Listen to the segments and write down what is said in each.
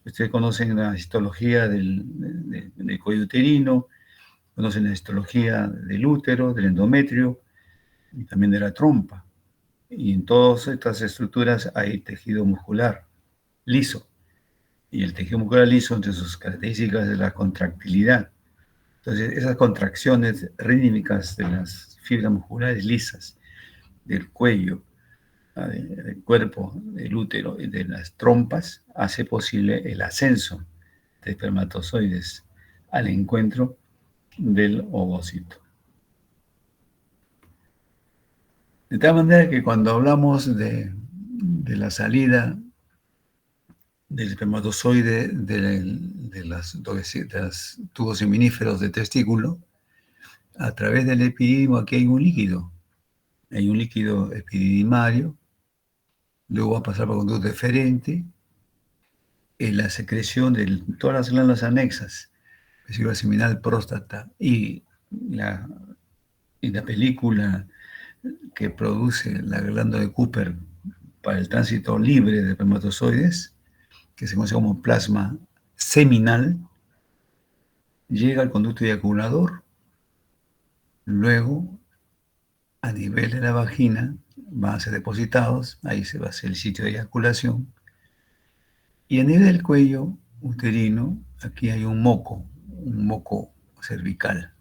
Ustedes conocen la histología del cuello uterino, conocen la histología del útero, del endometrio y también de la trompa. Y en todas estas estructuras hay tejido muscular liso. Y el tejido muscular liso, entre sus características, es la contractilidad. Entonces, esas contracciones rítmicas de las fibras musculares lisas del cuello, del cuerpo, del útero y de las trompas, hace posible el ascenso de espermatozoides al encuentro del ovocito. De tal manera que cuando hablamos de la salida del espermatozoide de las tubos seminíferos de testículo, a través del epididimo aquí hay un líquido. Hay un líquido epididimario, luego va a pasar por conducto deferente, en la secreción de todas las glándulas anexas, vesícula seminal, próstata y la película que produce la glándula de Cooper para el tránsito libre de espermatozoides, que se conoce como plasma seminal, llega al conducto eyaculador, luego a nivel de la vagina van a ser depositados, ahí se va a hacer el sitio de eyaculación, y a nivel del cuello uterino, aquí hay un moco cervical.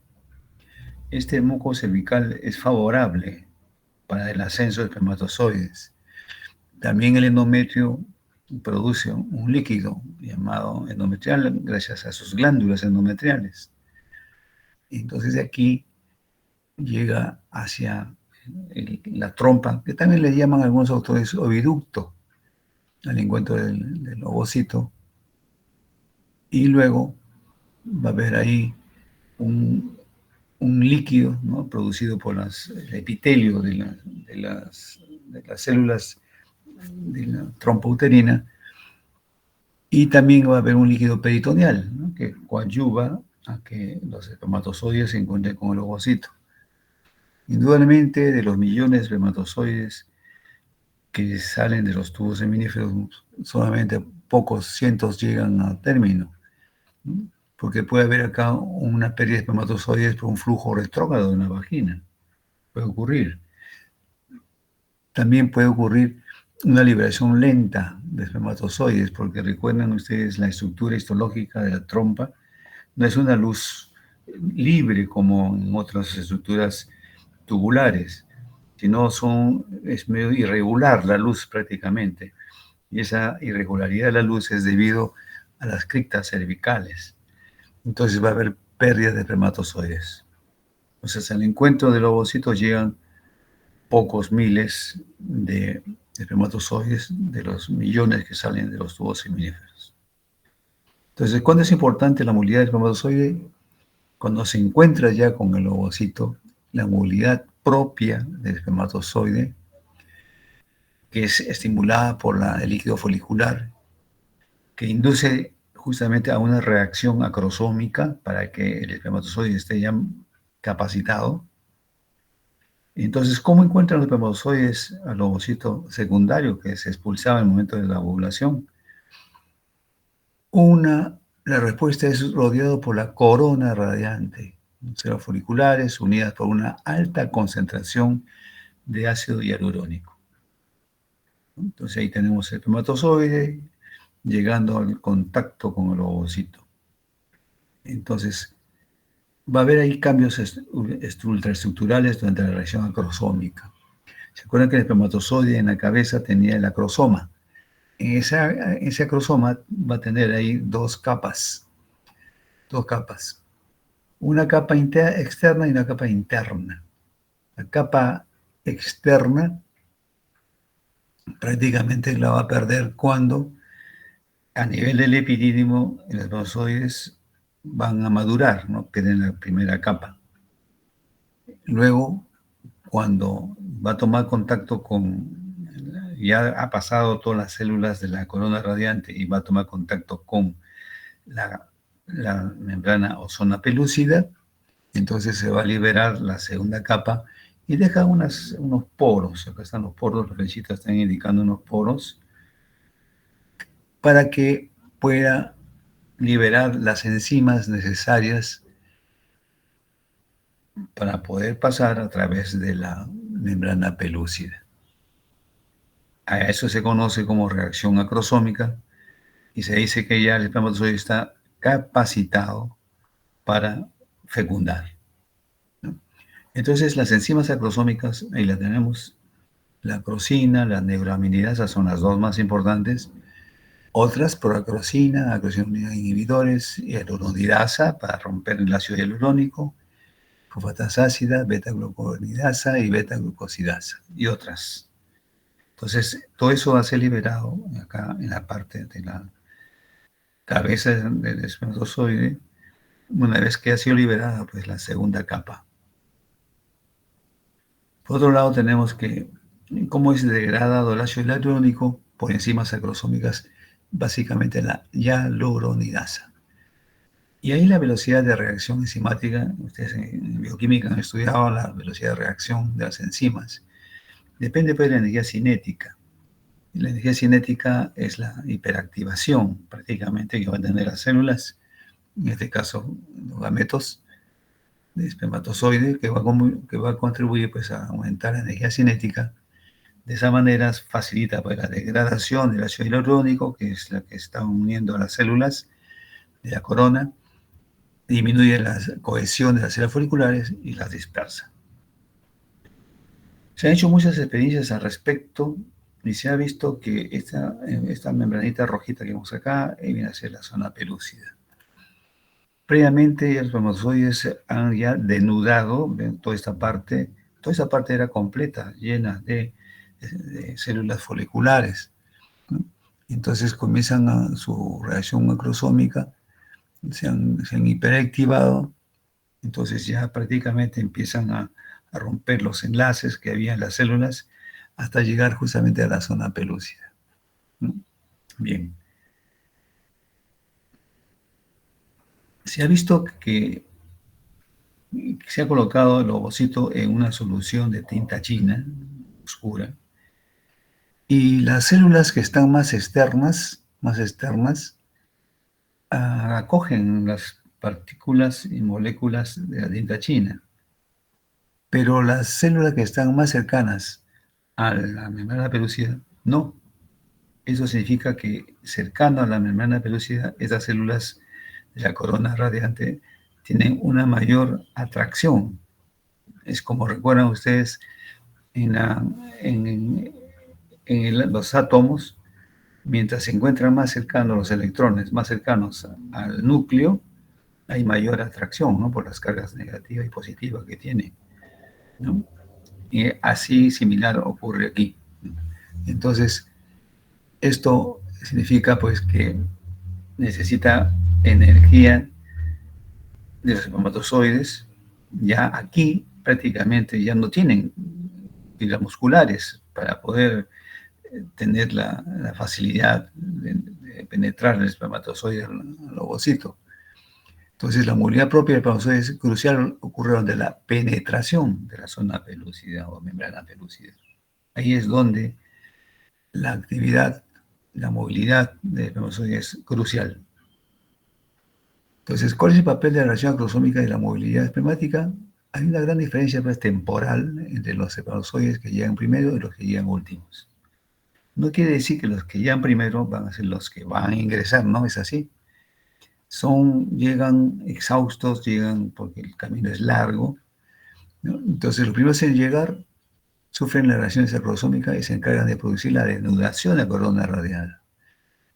Este moco cervical es favorable para el ascenso de espermatozoides. También el endometrio produce un líquido llamado endometrial gracias a sus glándulas endometriales. Entonces de aquí llega hacia la trompa, que también le llaman algunos autores oviducto, al encuentro del ovocito, y luego va a haber ahí un líquido, ¿no?, producido por el epitelio de las células de la trompa uterina, y también va a haber un líquido peritoneal, ¿no?, que coadyuva a que los espermatozoides se encuentren con el ovocito. Indudablemente, de los millones de espermatozoides que salen de los tubos seminíferos, solamente pocos cientos llegan a término, ¿no?, porque puede haber acá una pérdida de espermatozoides por un flujo retrógrado en la vagina. Puede ocurrir. También puede ocurrir una liberación lenta de espermatozoides, porque recuerdan ustedes la estructura histológica de la trompa, no es una luz libre como en otras estructuras tubulares, sino es medio irregular la luz prácticamente. Y esa irregularidad de la luz es debido a las criptas cervicales. Entonces va a haber pérdida de espermatozoides. Entonces al encuentro del ovocito llegan pocos miles de espermatozoides de los millones que salen de los tubos seminíferos. Entonces, ¿cuándo es importante la movilidad del espermatozoide? Cuando se encuentra ya con el ovocito, la movilidad propia del espermatozoide, que es estimulada por el líquido folicular, que induce justamente a una reacción acrosómica para que el espermatozoide esté ya capacitado. Entonces, ¿cómo encuentran los espermatozoides al ovocito secundario que se expulsaba en el momento de la ovulación? La respuesta es rodeado por la corona radiante, células foliculares unidas por una alta concentración de ácido hialurónico. Entonces ahí tenemos el espermatozoide llegando al contacto con el ovocito. Entonces va a haber ahí cambios ultraestructurales durante la reacción acrosómica. ¿Se acuerdan que el espermatozoide en la cabeza tenía el acrosoma? Ese acrosoma va a tener ahí dos capas. Una capa externa y una capa interna. La capa externa prácticamente la va a perder cuando a nivel del epidídimo los espermatozoides van a madurar, ¿no?, pierden la primera capa. Luego, cuando va a tomar contacto ya ha pasado todas las células de la corona radiante y va a tomar contacto con la membrana o zona pelúcida, entonces se va a liberar la segunda capa y deja unos poros. Acá están los poros, las flechitas están indicando unos poros, para que pueda liberar las enzimas necesarias para poder pasar a través de la membrana pelúcida. A eso se conoce como reacción acrosómica y se dice que ya el espermatozoide está capacitado para fecundar, ¿no? Entonces, las enzimas acrosómicas, ahí las tenemos, la acrosina, la neuraminidasa son las dos más importantes. Otras, proacrosina, acrosina inhibidores, hialuronidasa para romper el ácido hialurónico, fosfatasa ácida, beta-glucuronidasa y beta-glucosidasa, y otras. Entonces, todo eso va a ser liberado acá en la parte de la cabeza del espermatozoide, una vez que ha sido liberada, pues la segunda capa. Por otro lado, tenemos que cómo es degradado el ácido hialurónico por enzimas acrosómicas, básicamente la hialuronidasa. Y ahí la velocidad de reacción enzimática, ustedes en bioquímica han estudiado la velocidad de reacción de las enzimas, depende pues de la energía cinética. Y la energía cinética es la hiperactivación prácticamente que van a tener las células, en este caso los gametos de espermatozoide, que va a contribuir pues, a aumentar la energía cinética. De esa manera facilita pues, la degradación del ácido hialurónico, que es la que está uniendo a las células de la corona, disminuye la cohesión de las células foliculares y las dispersa. Se han hecho muchas experiencias al respecto y se ha visto que esta membranita rojita que vemos acá viene a ser la zona pelúcida. Previamente los espermatozoides han ya denudado toda esta parte era completa, llena de células foliculares, ¿no? Entonces comienzan su reacción macrosómica, se han hiperactivado, entonces ya prácticamente empiezan a romper los enlaces que había en las células hasta llegar justamente a la zona pelúcida, ¿no? Bien. Se ha visto que se ha colocado el ovocito en una solución de tinta china oscura y las células que están más externas, acogen las partículas y moléculas de la tinta china, pero las células que están más cercanas a la membrana pelúcida no. Eso significa que cercano a la membrana pelúcida, esas células de la corona radiante tienen una mayor atracción. Es como recuerdan ustedes en los átomos, mientras se encuentran más cercanos los electrones, más cercanos al núcleo, hay mayor atracción, ¿no? Por las cargas negativas y positivas que tiene, ¿no? Y así similar ocurre aquí. Entonces, esto significa pues que necesita energía de los espermatozoides. Ya aquí prácticamente ya no tienen fibras musculares para poder tener la facilidad de penetrar el espermatozoide al ovocito. Entonces la movilidad propia del espermatozoide es crucial, ocurre donde la penetración de la zona pelúcida o membrana pelúcida. Ahí es donde la actividad, la movilidad del espermatozoide es crucial. Entonces, ¿cuál es el papel de la relación acrosómica y la movilidad espermática? Hay una gran diferencia pues, temporal entre los espermatozoides que llegan primero y los que llegan últimos. No quiere decir que los que llegan primero van a ser los que van a ingresar, no es así. Llegan exhaustos, llegan porque el camino es largo, ¿no? Entonces, los primeros en llegar sufren las reacciones acrosómicas y se encargan de producir la denudación de la corona radial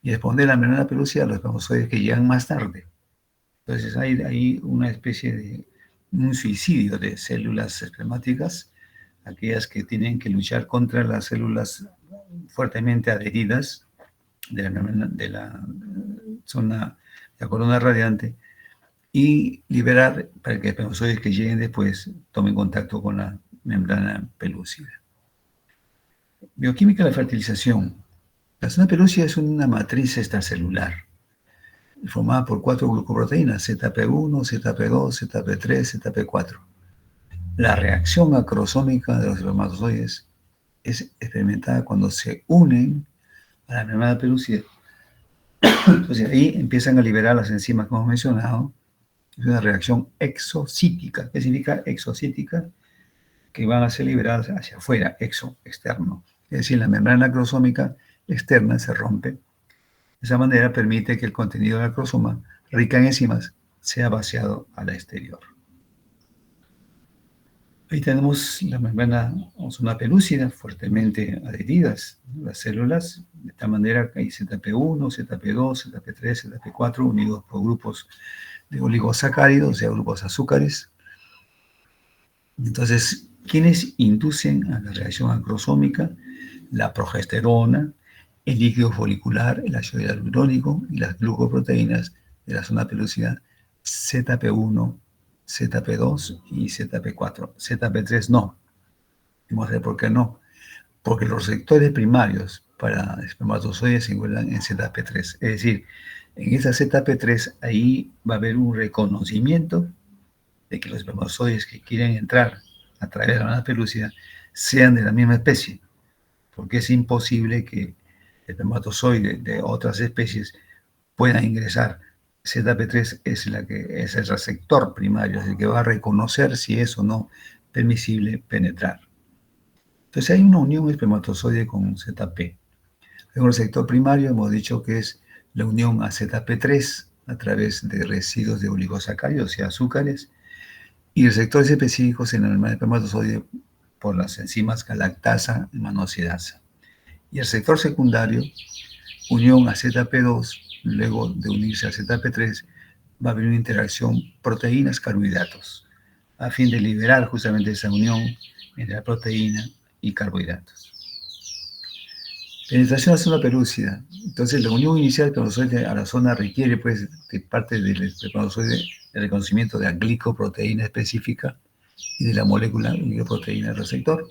y responder la membrana pelúcida a los espermatozoides que llegan más tarde. Entonces hay una especie de un suicidio de células espermáticas, aquellas que tienen que luchar contra las células fuertemente adheridas de la zona de la corona radiante y liberar para que los espermatozoides que lleguen después tomen contacto con la membrana pelúcida. Bioquímica de la fertilización. La zona pelúcida es una matriz extracelular formada por 4 glucoproteínas, ZP1, ZP2, ZP3, ZP4. La reacción acrosómica de los espermatozoides es experimentada cuando se unen a la membrana pelúcida Entonces ahí empiezan a liberar las enzimas como hemos mencionado. Es una reacción exocítica. ¿Qué significa exocítica? Que van a ser liberadas hacia afuera, externo. Es decir, la membrana acrosómica externa se rompe. De esa manera permite que el contenido del acrosoma, rica en enzimas, sea vaciado al exterior. Ahí tenemos la membrana o zona pelúcida fuertemente adheridas, las células, de tal manera que hay ZP1, ZP2, ZP3, ZP4, unidos por grupos de oligosacáridos, o sea, grupos azúcares. Entonces, ¿quiénes inducen a la reacción acrosómica? La progesterona, el líquido folicular, el ácido hialurónico y las glucoproteínas de la zona pelúcida ZP1, ZP2 y ZP4. ZP3 no. Vamos a ver por qué no. Porque los receptores primarios para espermatozoides se encuentran en ZP3. Es decir, en esa ZP3 ahí va a haber un reconocimiento de que los espermatozoides que quieren entrar a través de la membrana pelúcida sean de la misma especie, porque es imposible que el espermatozoide de otras especies pueda ingresar. ZP3 es el receptor primario, es el que va a reconocer si es o no permisible penetrar. Entonces hay una unión espermatozoide con ZP. En un receptor primario hemos dicho que es la unión a ZP3 a través de residuos de oligosacáridos y azúcares, y receptores específicos en el espermatozoide por las enzimas galactasa y manosidasa. Y el receptor secundario, unión a ZP2, luego de unirse a ZP3, va a haber una interacción proteínas-carbohidratos, a fin de liberar justamente esa unión entre la proteína y carbohidratos. Penetración a la zona pelúcida. Entonces, la unión inicial del espermatozoide a la zona requiere, pues, de parte del espermatozoide el reconocimiento de la glicoproteína específica y de la molécula glicoproteína receptor.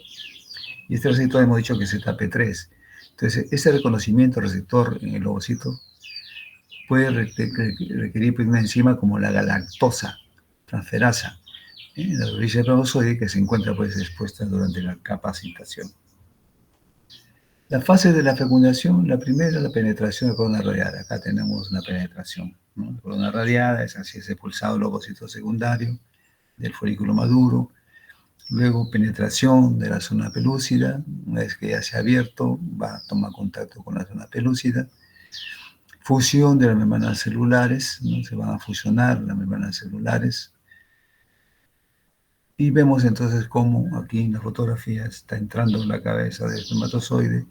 Y este receptor hemos dicho que es ZP3. Entonces, ese reconocimiento receptor en el ovocito puede requerir pues, una enzima como la galactosa transferasa en la superficie del espermatozoide que se encuentra pues, expuesta durante la capacitación. La fase de la fecundación, la primera, la penetración de corona radiada. Acá tenemos una penetración, ¿no? La corona radiada es así, es expulsado el ovocito secundario del folículo maduro. Luego penetración de la zona pelúcida. Una vez que ya se ha abierto, va a tomar contacto con la zona pelúcida. Fusión de las membranas celulares, ¿no? Se van a fusionar las membranas celulares. Y vemos entonces cómo aquí en la fotografía está entrando la cabeza del espermatozoide.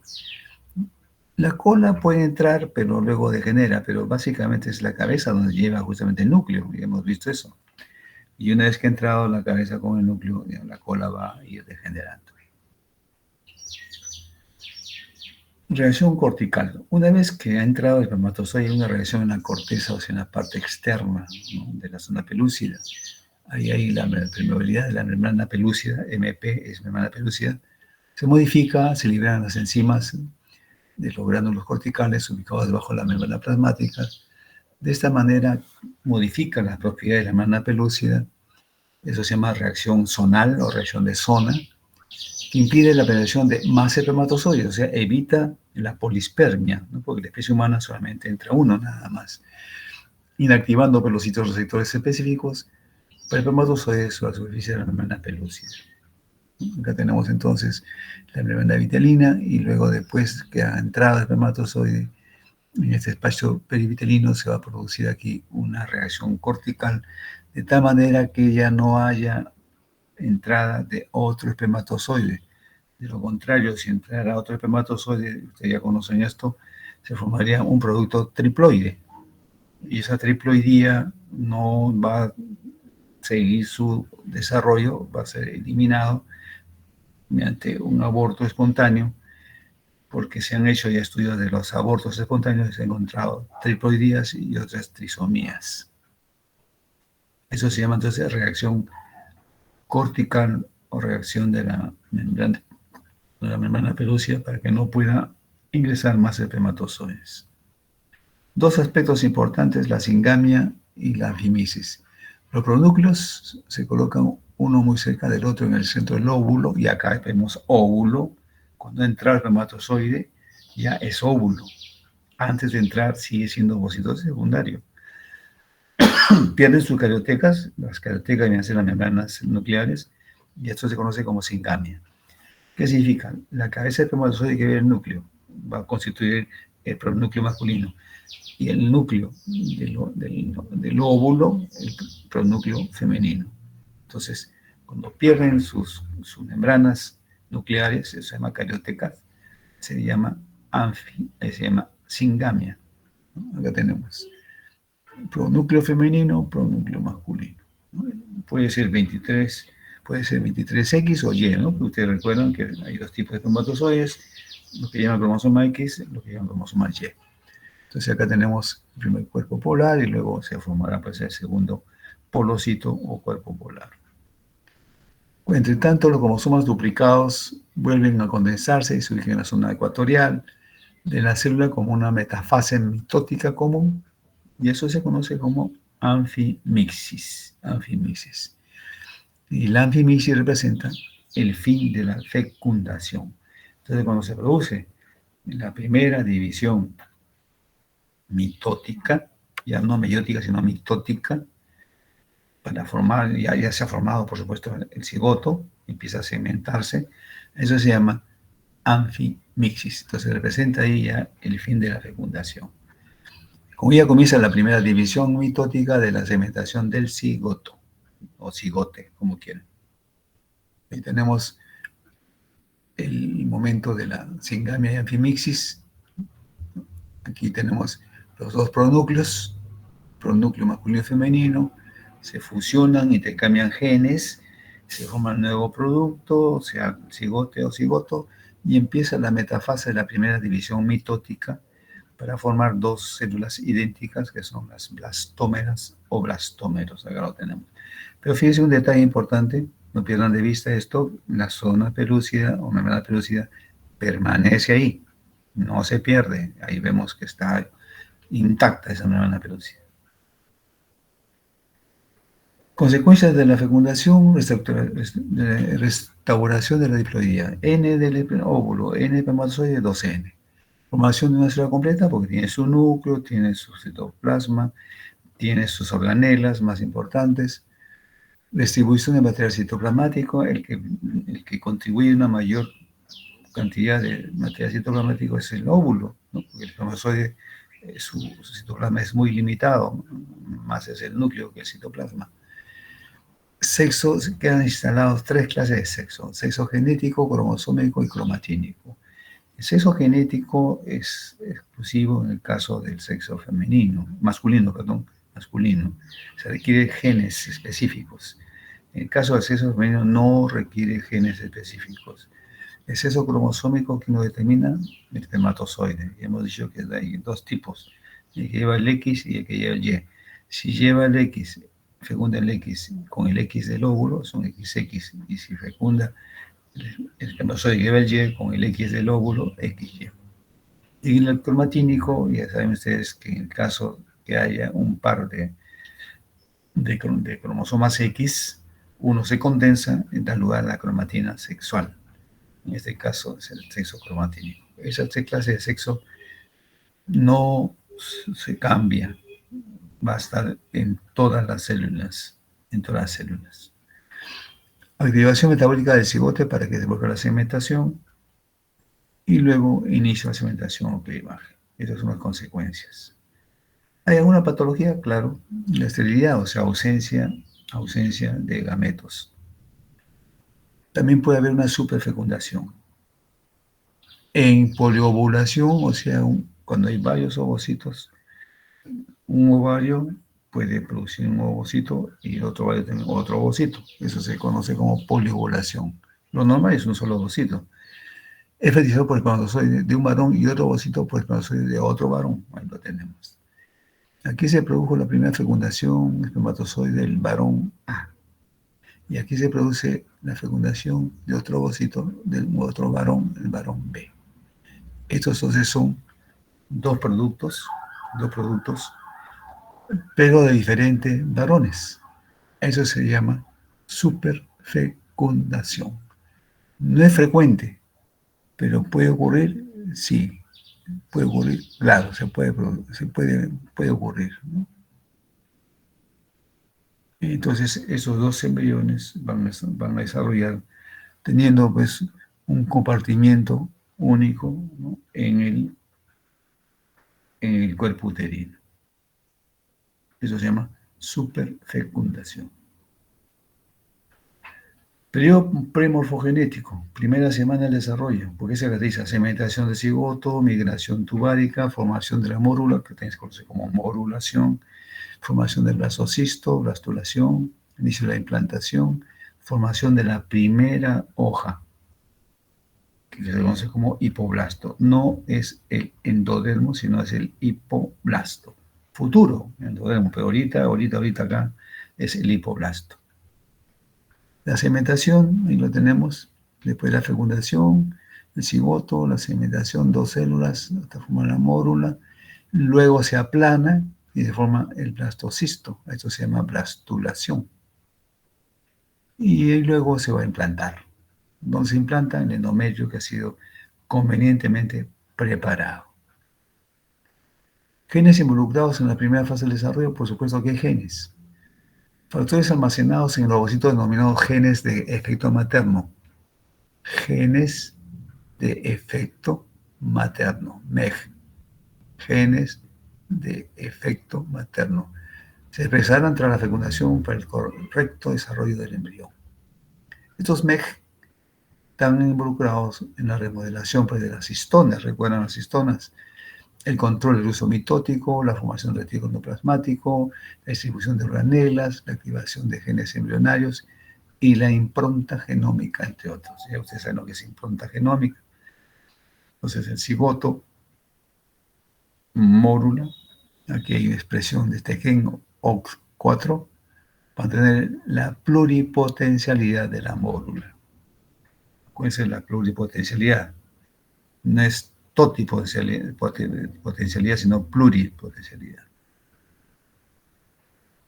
La cola puede entrar, pero luego degenera, pero básicamente es la cabeza donde lleva justamente el núcleo, y hemos visto eso. Y una vez que ha entrado la cabeza con el núcleo, la cola va a ir degenerando. Reacción cortical. Una vez que ha entrado el espermatozoide, hay una reacción en la corteza, o sea, en la parte externa, ¿no? De la zona pelúcida. Ahí hay la permeabilidad de la membrana pelúcida, MP es membrana pelúcida, se modifica, se liberan las enzimas de los gránulos corticales ubicados debajo de la membrana plasmática. De esta manera modifica las propiedades de la membrana pelúcida. Eso se llama reacción zonal o reacción de zona, que impide la penetración de más espermatozoides, o sea, evita la polispermia, ¿no? Porque la especie humana solamente entra uno nada más, inactivando pues, los sitios receptores específicos para espermatozoides sobre la superficie de la membrana pelúcida. Acá tenemos entonces la membrana vitelina y luego después que ha entrado el espermatozoide en este espacio perivitelino se va a producir aquí una reacción cortical de tal manera que ya no haya entrada de otro espermatozoide. De lo contrario, si entrara otro espermatozoide, ustedes ya conocen esto, se formaría un producto triploide. Y esa triploidía no va a seguir su desarrollo, va a ser eliminado mediante un aborto espontáneo, porque se han hecho ya estudios de los abortos espontáneos y se han encontrado triploidías y otras trisomías. Eso se llama entonces reacción cortical o reacción de la membrana pelúcida para que no pueda ingresar más espermatozoides. Dos aspectos importantes, la singamia y la fimisis. Los pronúcleos se colocan uno muy cerca del otro en el centro del óvulo, y acá vemos óvulo. Cuando entra el espermatozoide, ya es óvulo. antes de entrar sigue siendo ovocito secundario. Pierden sus cariotecas, las cariotecas vienen a ser las membranas nucleares, y esto se conoce como singamia. ¿Qué significa? La cabeza del espermatozoide que ve el núcleo va a constituir el pronúcleo masculino, y el núcleo del óvulo, el pronúcleo femenino. Entonces, cuando pierden sus membranas nucleares, eso se llama carioteca, se llama se llama singamia, ¿no? Acá tenemos pronúcleo femenino, pronúcleo masculino, ¿no? Puede ser 23, puede ser 23X o Y, ¿no? Ustedes recuerdan que hay dos tipos de espermatozoides, lo que llaman cromosoma X, lo que llaman cromosoma Y. Entonces acá tenemos el primer cuerpo polar y luego se formará pues el segundo polocito o cuerpo polar. Entre tanto, los cromosomas duplicados vuelven a condensarse y se ubican en la zona ecuatorial de la célula como una metafase mitótica común, y eso se conoce como anfimixis. Y la anfimixis representa el fin de la fecundación. Entonces, cuando se produce la primera división mitótica, ya no meiótica, sino mitótica, para formar, ya se ha formado, por supuesto, el cigoto, empieza a segmentarse, eso se llama anfimixis. Entonces representa ahí ya el fin de la fecundación. Como ya comienza la primera división mitótica de la segmentación del cigoto, o cigote, como quieran. Ahí tenemos el momento de la singamia y anfimixis. Aquí tenemos los dos pronúcleos, pronúcleo masculino y femenino, se fusionan, intercambian genes, se forma un nuevo producto, sea cigote o cigoto, y empieza la metafase de la primera división mitótica para formar dos células idénticas que son las blastómeras o blastómeros. Acá lo tenemos. Pero fíjense un detalle importante, no pierdan de vista esto, la zona pelúcida o membrana pelúcida permanece ahí, no se pierde. Ahí vemos que está intacta esa membrana pelúcida. Consecuencias de la fecundación, restauración de la diploidía. N del óvulo, N del espermatozoide, 2N. Formación de una célula completa porque tiene su núcleo, tiene su citoplasma, tiene sus organelas más importantes. Distribución de material citoplasmático, el que contribuye a una mayor cantidad de material citoplasmático es el óvulo, ¿no? Porque el espermatozoide, su citoplasma es muy limitado, más es el núcleo que el citoplasma. Sexo, quedan instalados tres clases de sexo: sexo genético, cromosómico y cromatínico. El sexo genético es exclusivo en el caso del sexo masculino. Se requiere genes específicos. En el caso del sexo femenino no requiere genes específicos. El sexo cromosómico que lo determina el espermatozoide. Y hemos dicho que hay dos tipos, el que lleva el X y el que lleva el Y. Si lleva el X, fecunda el X con el X del óvulo, son XX, y si fecunda el espermatozoide que lleva el Y con el X del óvulo, XY. Y en el cromatínico, ya saben ustedes que en el caso que haya un par de cromosomas X, uno se condensa y da lugar a la cromatina sexual. En este caso es el sexo cromatínico. Esa clase de sexo no se cambia, va a estar en todas las células, Activación metabólica del cigote para que se vuelva la segmentación, y luego inicio la segmentación o clivaje. Esas son las consecuencias. ¿Hay alguna patología? Claro, la esterilidad, o sea, ausencia de gametos. También puede haber una superfecundación. En poliovulación, o sea, cuando hay varios ovocitos, un ovario puede producir un ovocito y el otro ovario también otro ovocito. Eso se conoce como poliovulación. Lo normal es un solo ovocito. Es fertilizado por el espermatozoide de un varón y otro ovocito por el espermatozoide de otro varón. Ahí lo tenemos. Aquí se produjo la primera fecundación espermatozoide del varón A. Y aquí se produce la fecundación de otro ovocito del otro varón, el varón B. Estos entonces son dos productos, pero de diferentes varones. Eso se llama superfecundación. No es frecuente, pero puede ocurrir, sí. Puede ocurrir, claro, puede ocurrir, ¿no? Entonces, esos dos embriones van a desarrollar teniendo pues un compartimiento único, ¿no? en el cuerpo uterino. Eso se llama superfecundación. Periodo premorfogenético, primera semana del desarrollo. ¿Por qué se caracteriza? Segmentación de cigoto, migración tubárica, formación de la mórula, que también se conoce como morulación, formación del blastocisto, blastulación, inicio de la implantación, formación de la primera hoja, que se conoce como hipoblasto. No es el endodermo, sino es el hipoblasto. Futuro endodermo, pero ahorita acá es el hipoblasto. La segmentación, ahí lo tenemos, después la fecundación, el cigoto, la segmentación, dos células hasta formar la mórula, luego se aplana y se forma el blastocisto, esto se llama blastulación. Y luego se va a implantar. Donde se implanta el endometrio que ha sido convenientemente preparado. Genes involucrados en la primera fase del desarrollo, por supuesto que hay genes. Factores almacenados en el ovocito denominados genes de efecto materno. Genes de efecto materno, MEG. Genes de efecto materno. Se expresarán tras la fecundación para el correcto desarrollo del embrión. Estos MEG están involucrados en la remodelación pues, de las histonas. ¿Recuerdan las histonas? El control del uso mitótico, la formación del retículo endoplasmático, la distribución de organelas, la activación de genes embrionarios y la impronta genómica, entre otros. Ya ustedes saben lo que es impronta genómica. Entonces, el cigoto, mórula, aquí hay una expresión de este gen OX4 para tener la pluripotencialidad de la mórula. ¿Cuál es la pluripotencialidad? No es totipotencialidad, sino pluripotencialidad.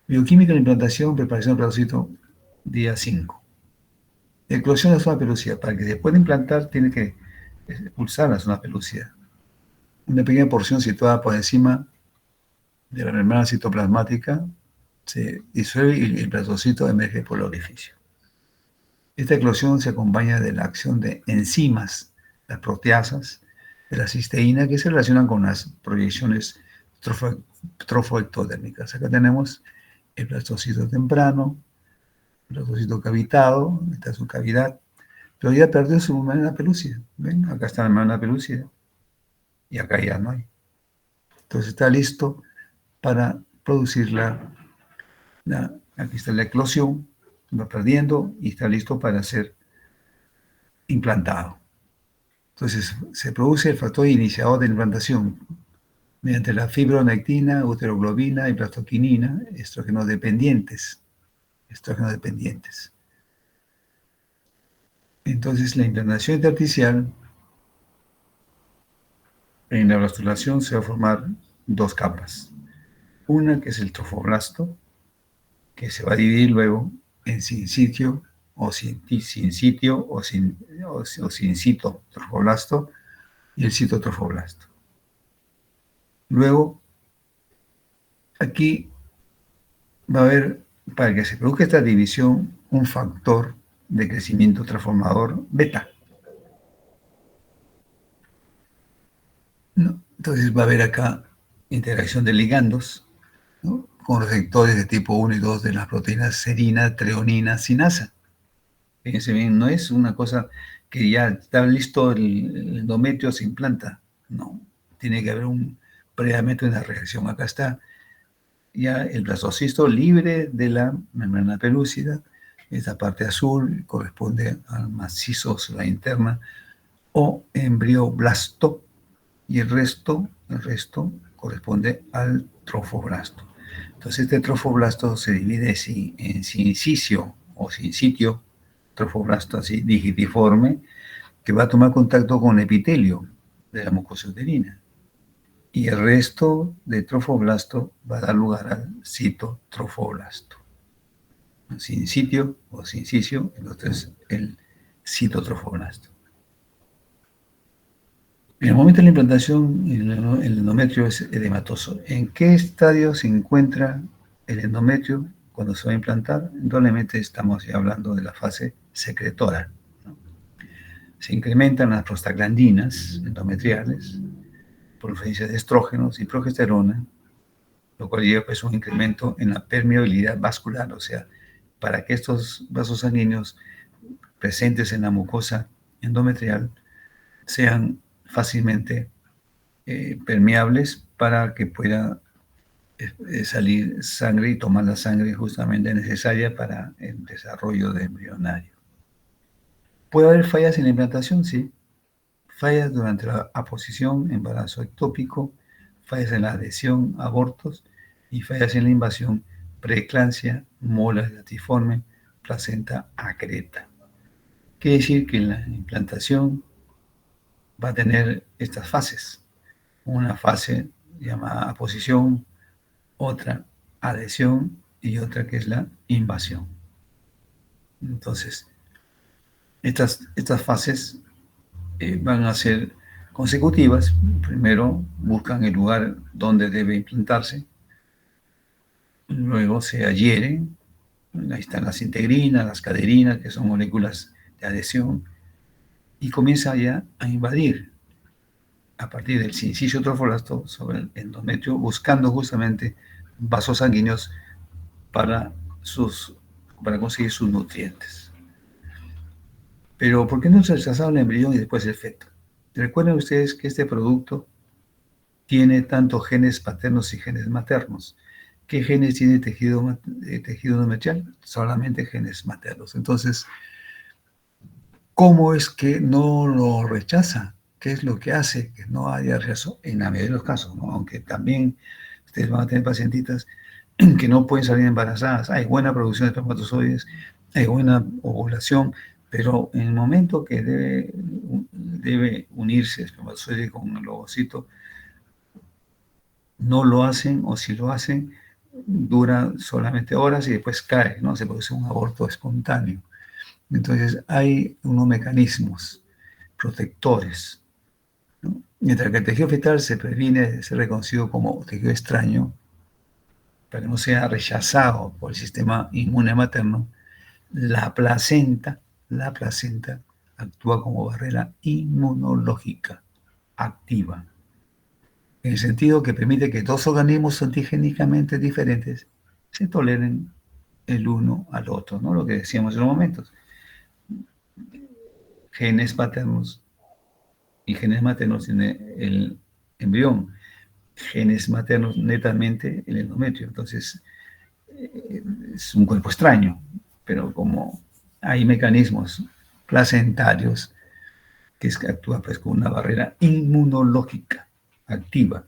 Bioquímica de la implantación, preparación del blastocito, día 5. Eclosión de la zona pelúcida. Para que se pueda implantar, tiene que expulsar la zona pelúcida. Una pequeña porción situada por encima de la membrana citoplasmática se disuelve y el blastocito emerge por el orificio. Esta eclosión se acompaña de la acción de enzimas, las proteasas, de la cisteína, que se relacionan con las proyecciones trofoectodérmicas. Acá tenemos el blastocito temprano, el blastocito cavitado, esta es su cavidad, pero ya perdió su membrana pelúcida. ¿Ven? Acá está la membrana pelúcida y acá ya no hay. Entonces está listo para producir aquí está la eclosión, va perdiendo y está listo para ser implantado. Entonces se produce el factor iniciador de implantación mediante la fibronectina, uteroglobina y plastoquinina, estrógenos dependientes. Entonces la implantación intersticial en la blastulación se va a formar dos capas. Una que es el trofoblasto, que se va a dividir luego en sin sitio o sin sitio o sin cito trofoblasto y el citotrofoblasto. Luego, aquí va a haber, para que se produzca esta división, un factor de crecimiento transformador beta. ¿No? Entonces va a haber acá interacción de ligandos, ¿no? Con receptores de tipo 1 y 2 de las proteínas serina, treonina, sinasa. Fíjense bien, no es una cosa que ya está listo el endometrio, se implanta. No, tiene que haber previamente una reacción. Acá está ya el blastocisto libre de la membrana pelúcida. Esta parte azul corresponde al macizo, la interna, o embrioblasto, y el resto corresponde al trofoblasto. Entonces este trofoblasto se divide en sincicio o sin sitio, trofoblasto así digitiforme, que va a tomar contacto con el epitelio de la mucosa uterina. Y el resto de trofoblasto va a dar lugar al citotrofoblasto. Sin sitio o sin sitio, entonces el citotrofoblasto. En el momento de la implantación, el endometrio es edematoso. ¿En qué estadio se encuentra el endometrio cuando se va a implantar? Indudablemente estamos ya hablando de la fase secretora, ¿no? Se incrementan las prostaglandinas endometriales por influencia de estrógenos y progesterona, lo cual lleva pues un incremento en la permeabilidad vascular, o sea, para que estos vasos sanguíneos presentes en la mucosa endometrial sean fácilmente permeables para que pueda salir sangre y tomar la sangre justamente necesaria para el desarrollo de embrionario. ¿Puede haber fallas en la implantación? Sí. Fallas durante la aposición, embarazo ectópico, fallas en la adhesión, abortos y fallas en la invasión, preeclampsia, mola latiforme, placenta acreta. Quiere decir que la implantación va a tener estas fases. Una fase llamada aposición, otra adhesión y otra que es la invasión. Entonces, estas fases van a ser consecutivas. Primero buscan el lugar donde debe implantarse, luego se adhieren, ahí están las integrinas, las caderinas, que son moléculas de adhesión, y comienza ya a invadir a partir del sincicio trofolasto sobre el endometrio, buscando justamente vasos sanguíneos para, para conseguir sus nutrientes. Pero ¿por qué no se rechazaba el embrión y después el feto? Recuerden ustedes que este producto tiene tanto genes paternos y genes maternos. ¿Qué genes tiene tejido endometrial? Solamente genes maternos. Entonces, ¿cómo es que no lo rechaza? ¿Qué es lo que hace que no haya rechazo? En la mayoría de los casos, ¿no? Aunque también ustedes van a tener pacientitas que no pueden salir embarazadas. Hay buena producción de espermatozoides, hay buena ovulación, pero en el momento que debe unirse el espermatozoide con el ovocito, no lo hacen, o si lo hacen, dura solamente horas y después cae, ¿no? Se produce un aborto espontáneo. Entonces hay unos mecanismos protectores, ¿no? Mientras que el tejido fetal se previene de ser reconocido como tejido extraño, para que no sea rechazado por el sistema inmune materno, la placenta actúa como barrera inmunológica activa, en el sentido que permite que dos organismos antigénicamente diferentes se toleren el uno al otro, ¿no? Lo que decíamos en los momentos. Genes paternos y genes maternos en el embrión, genes maternos netamente el endometrio. Entonces, es un cuerpo extraño, pero como hay mecanismos placentarios que es que actúa pues con una barrera inmunológica activa,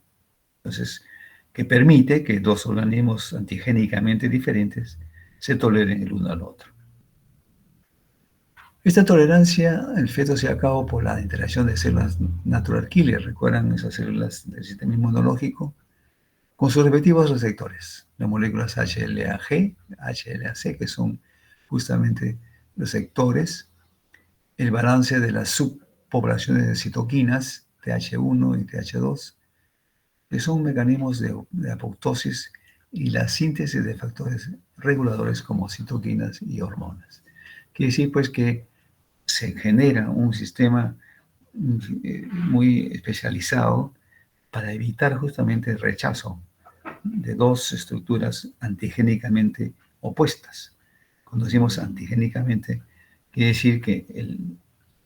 entonces, que permite que dos organismos antigénicamente diferentes se toleren el uno al otro. Esta tolerancia, el feto se da a cabo por la interacción de células natural killer, recuerdan esas células del sistema inmunológico, con sus respectivos receptores, las moléculas HLA-G, HLA-C, que son justamente receptores, el balance de las subpoblaciones de citoquinas, TH1 y TH2, que son mecanismos de apoptosis y la síntesis de factores reguladores como citoquinas y hormonas. Quiere decir, pues, que se genera un sistema muy especializado para evitar justamente el rechazo de dos estructuras antigénicamente opuestas. Cuando decimos antigénicamente, quiere decir que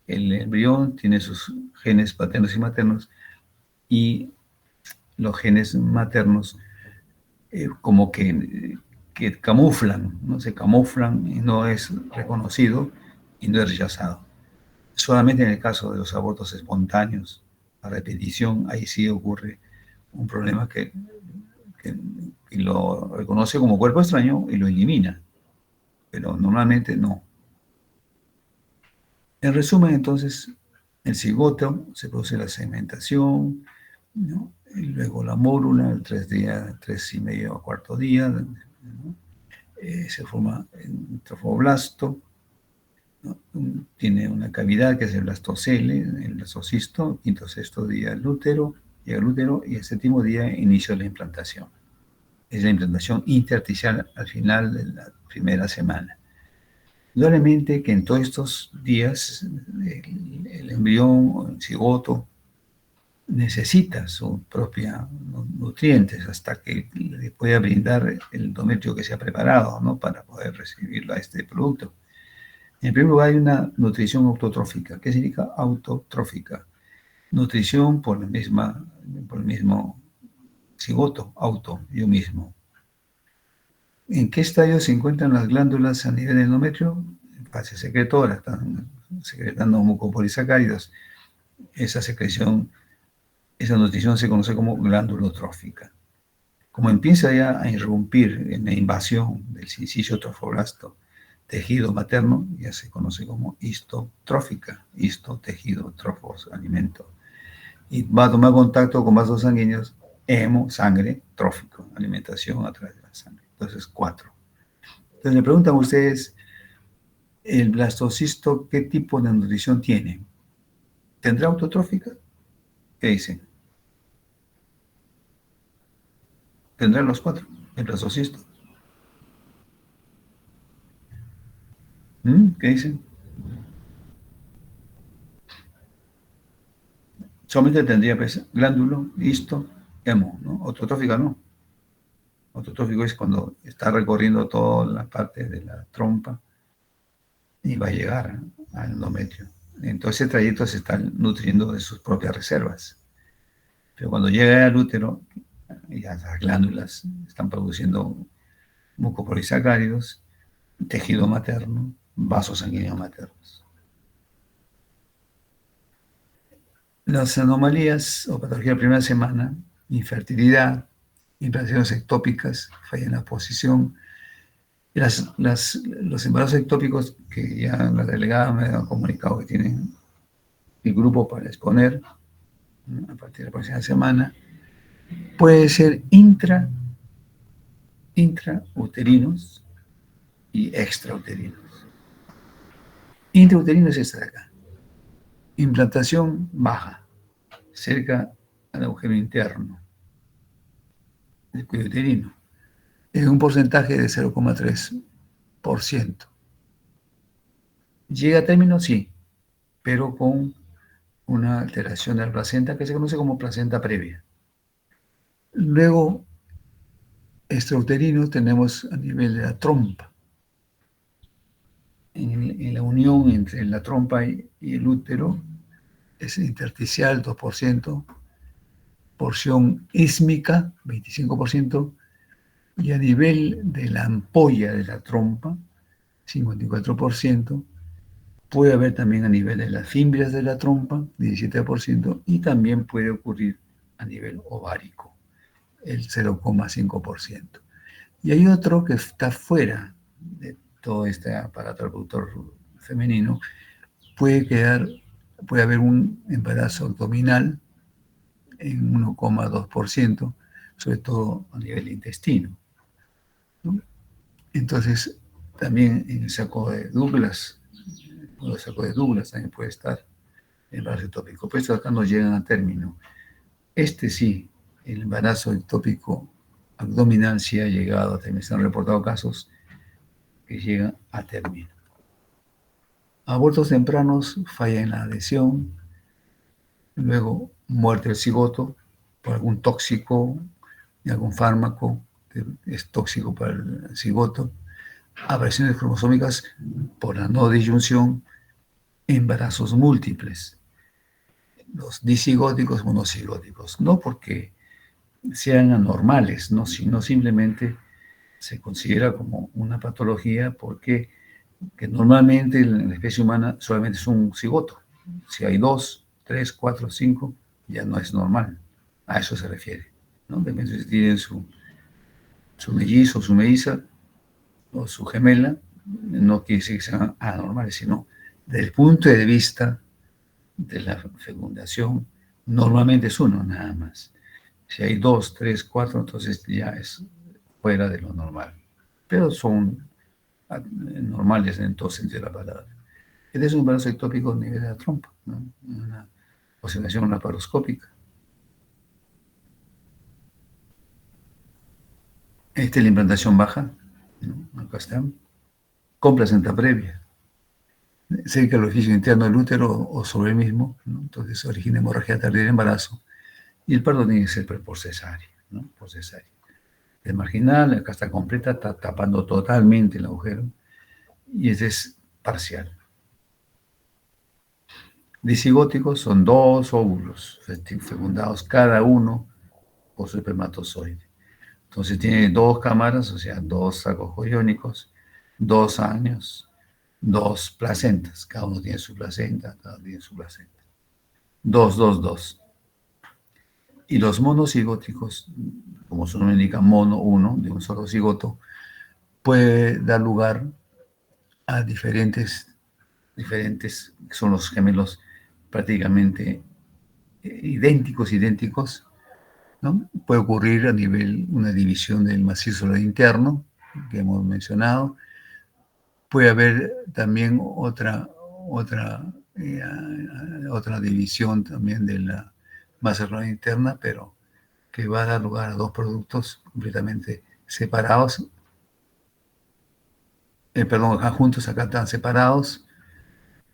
el embrión tiene sus genes paternos y maternos, y los genes maternos como que camuflan, ¿no? Se camuflan y no es reconocido y no es rechazado. Solamente en el caso de los abortos espontáneos a repetición, ahí sí ocurre un problema que lo reconoce como cuerpo extraño y lo elimina, pero normalmente no. En resumen, entonces, el cigoto se produce la segmentación, ¿no? Y luego la mórula, el 3 y medio a cuarto día, ¿no? Se forma el trofoblasto, ¿no? Tiene una cavidad que es el blastocele, el blastocisto, quinto, sexto día el útero, llega al útero y el séptimo día inicio la implantación. Es la implantación intersticial al final de la primera semana. Indudablemente que en todos estos días el embrión o el cigoto necesita sus propios nutrientes hasta que le pueda brindar el endometrio que se ha preparado, ¿no? Para poder recibir este producto. En primer lugar, hay una nutrición autotrófica. ¿Qué significa autotrófica? Nutrición por por el mismo cigoto, yo mismo. ¿En qué estadio se encuentran las glándulas a nivel del endometrio? En fase secretora, están secretando mucopolisacáridos. Esa secreción, esa nutrición se conoce como glándulo-trófica. Como empieza ya a irrumpir en la invasión del sincicio trofoblasto, tejido materno, ya se conoce como histotrófica, tejido, trofos, alimento. Y va a tomar contacto con vasos sanguíneos, hemo, sangre, trófico, alimentación a través de la sangre. Entonces, 4. Entonces, le preguntan a ustedes, ¿el blastocisto qué tipo de nutrición tiene? ¿Tendrá autotrófica? ¿Qué dicen? ¿Tendrá los 4? ¿El blastocisto? ¿Qué dicen? Solamente tendría pues, glándulo, histo, hemo, ¿no? Autotrófica no. Autotrófico es cuando está recorriendo toda la parte de la trompa y va a llegar al endometrio. En todo ese trayecto se está nutriendo de sus propias reservas. Pero cuando llega al útero, ya las glándulas están produciendo mucopolisacáridos, tejido materno, vasos sanguíneos maternos. Las anomalías o patología de la primera semana, infertilidad, implantaciones ectópicas, falla en la posición. Los embarazos ectópicos que ya la delegada me ha comunicado que tienen el grupo para exponer, ¿no? A partir de la próxima semana, puede ser intrauterinos y extrauterinos. Intrauterino es esta de acá. Implantación baja, cerca al agujero interno del cuello uterino, en un porcentaje de 0,3%. Llega a término, sí, pero con una alteración de la placenta que se conoce como placenta previa. Luego, extrauterino tenemos a nivel de la trompa. En la unión entre la trompa y el útero es intersticial 2%, porción ísmica 25%, y a nivel de la ampolla de la trompa 54%. Puede haber también a nivel de las fimbrias de la trompa 17%, y también puede ocurrir a nivel ovárico el 0,5%. Y hay otro que está fuera de todo este aparato reproductor femenino. Puede haber un embarazo abdominal en 1,2%, sobre todo a nivel intestino, ¿no? Entonces, también en el saco de Douglas, el saco de Douglas también puede estar el embarazo ectópico. Pues estos acá no llegan a término. Este sí, el embarazo ectópico abdominal sí ha llegado a término. Se han reportado casos que llegan a término. Abortos tempranos, falla en la adhesión, luego muerte del cigoto por algún tóxico, de algún fármaco que es tóxico para el cigoto, apariciones cromosómicas por la no disyunción, embarazos múltiples, los disigóticos, monocigóticos, no porque sean anormales, no, sino simplemente se considera como una patología porque que normalmente en la especie humana solamente es un cigoto. Si hay 2, 3, 4, 5, ya no es normal. A eso se refiere, ¿no? Depende si tienen su mellizo, su melliza o su gemela, no quiere decir que sean anormales, sino desde el punto de vista de la fecundación, normalmente es uno nada más. Si hay 2, 3, 4, entonces ya es fuera de lo normal. Pero son normales en todo sentido de la palabra. Este es un embarazo ectópico a nivel de la trompa, ¿no? Una oscilación laparoscópica. Esta es la implantación baja, ¿no? Acá está, con placenta previa, cerca del orificio interno del útero o sobre el mismo, ¿no? Entonces origina hemorragia tardía del embarazo y el parto tiene que ser por cesárea, ¿no? Por cesárea. Es marginal, acá está completa, está tapando totalmente el agujero y este es parcial. Disigóticos son dos óvulos fecundados cada uno por su espermatozoide. Entonces tiene dos cámaras, o sea, dos sacos coriónicos, 2 años, dos placentas. Cada uno tiene su placenta, cada uno tiene su placenta. Dos, dos, dos. Y los monocigóticos, como su nombre indica, mono, uno, de un solo cigoto, puede dar lugar a diferentes, son los gemelos prácticamente idénticos, ¿no? Puede ocurrir a nivel una división del macizo interno, que hemos mencionado. Puede haber también eh, otra división también de la masa celular interna, pero que va a dar lugar a dos productos completamente separados, perdón, acá juntos, acá están separados,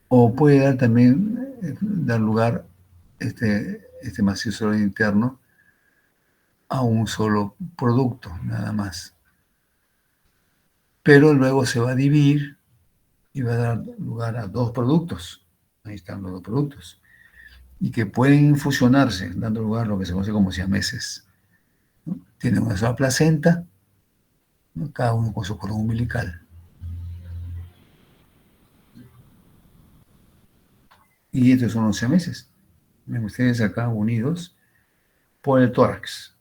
o puede dar también, dar lugar este macizo celular interno a un solo producto, nada más. Pero luego se va a dividir y va a dar lugar a dos productos. Ahí están los dos productos. Y que pueden fusionarse, dando lugar a lo que se conoce como siameses, ¿no? Tienen una sola placenta, ¿no? Cada uno con su cordón umbilical. Y estos son los siameses. Ven ustedes acá unidos por el tórax.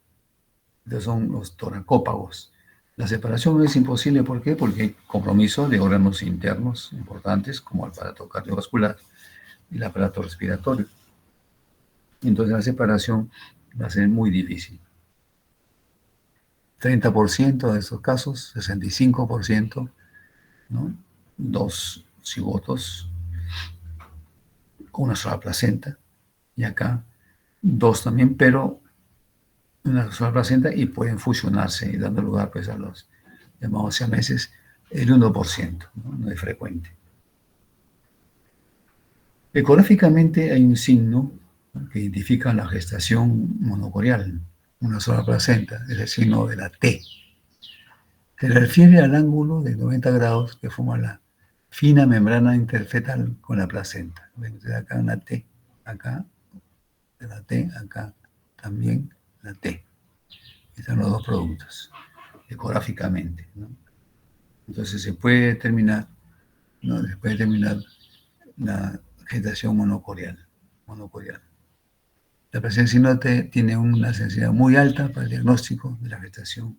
Estos son los toracópagos. La separación es imposible, ¿por qué? Porque hay compromiso de órganos internos importantes como el aparato cardiovascular y el aparato respiratorio. Entonces la separación va a ser muy difícil. 30% de estos casos, 65%, ¿no? Dos cigotos con una sola placenta, y acá dos también, pero una sola placenta y pueden fusionarse y dando lugar pues, a los llamados siameses, el 1%, ¿no? No es frecuente. Ecográficamente hay un signo, ¿no? Que identifica la gestación monocorial, una sola placenta, es el signo de la T. Se refiere al ángulo de 90 grados que forma la fina membrana interfetal con la placenta. Ven ustedes acá una T, acá la T, acá también la T. Están los dos productos, ecográficamente, ¿no? Entonces se puede determinar, ¿no? Se puede determinar la gestación monocorial. La presencia de T tiene una sensibilidad muy alta para el diagnóstico de la gestación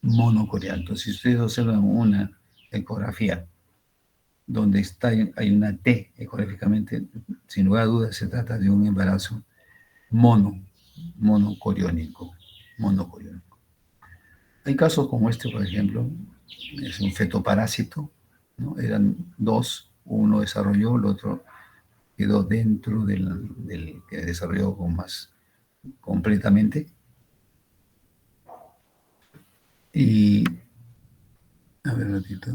monocorial. Entonces, si ustedes observan una ecografía donde hay una T ecográficamente, sin lugar a dudas se trata de un embarazo monocoriónico. Hay casos como este, por ejemplo, es un feto parásito, ¿no? Eran dos, uno desarrolló, el otro quedó dentro del que desarrolló con más completamente. Y, a ver un ratito.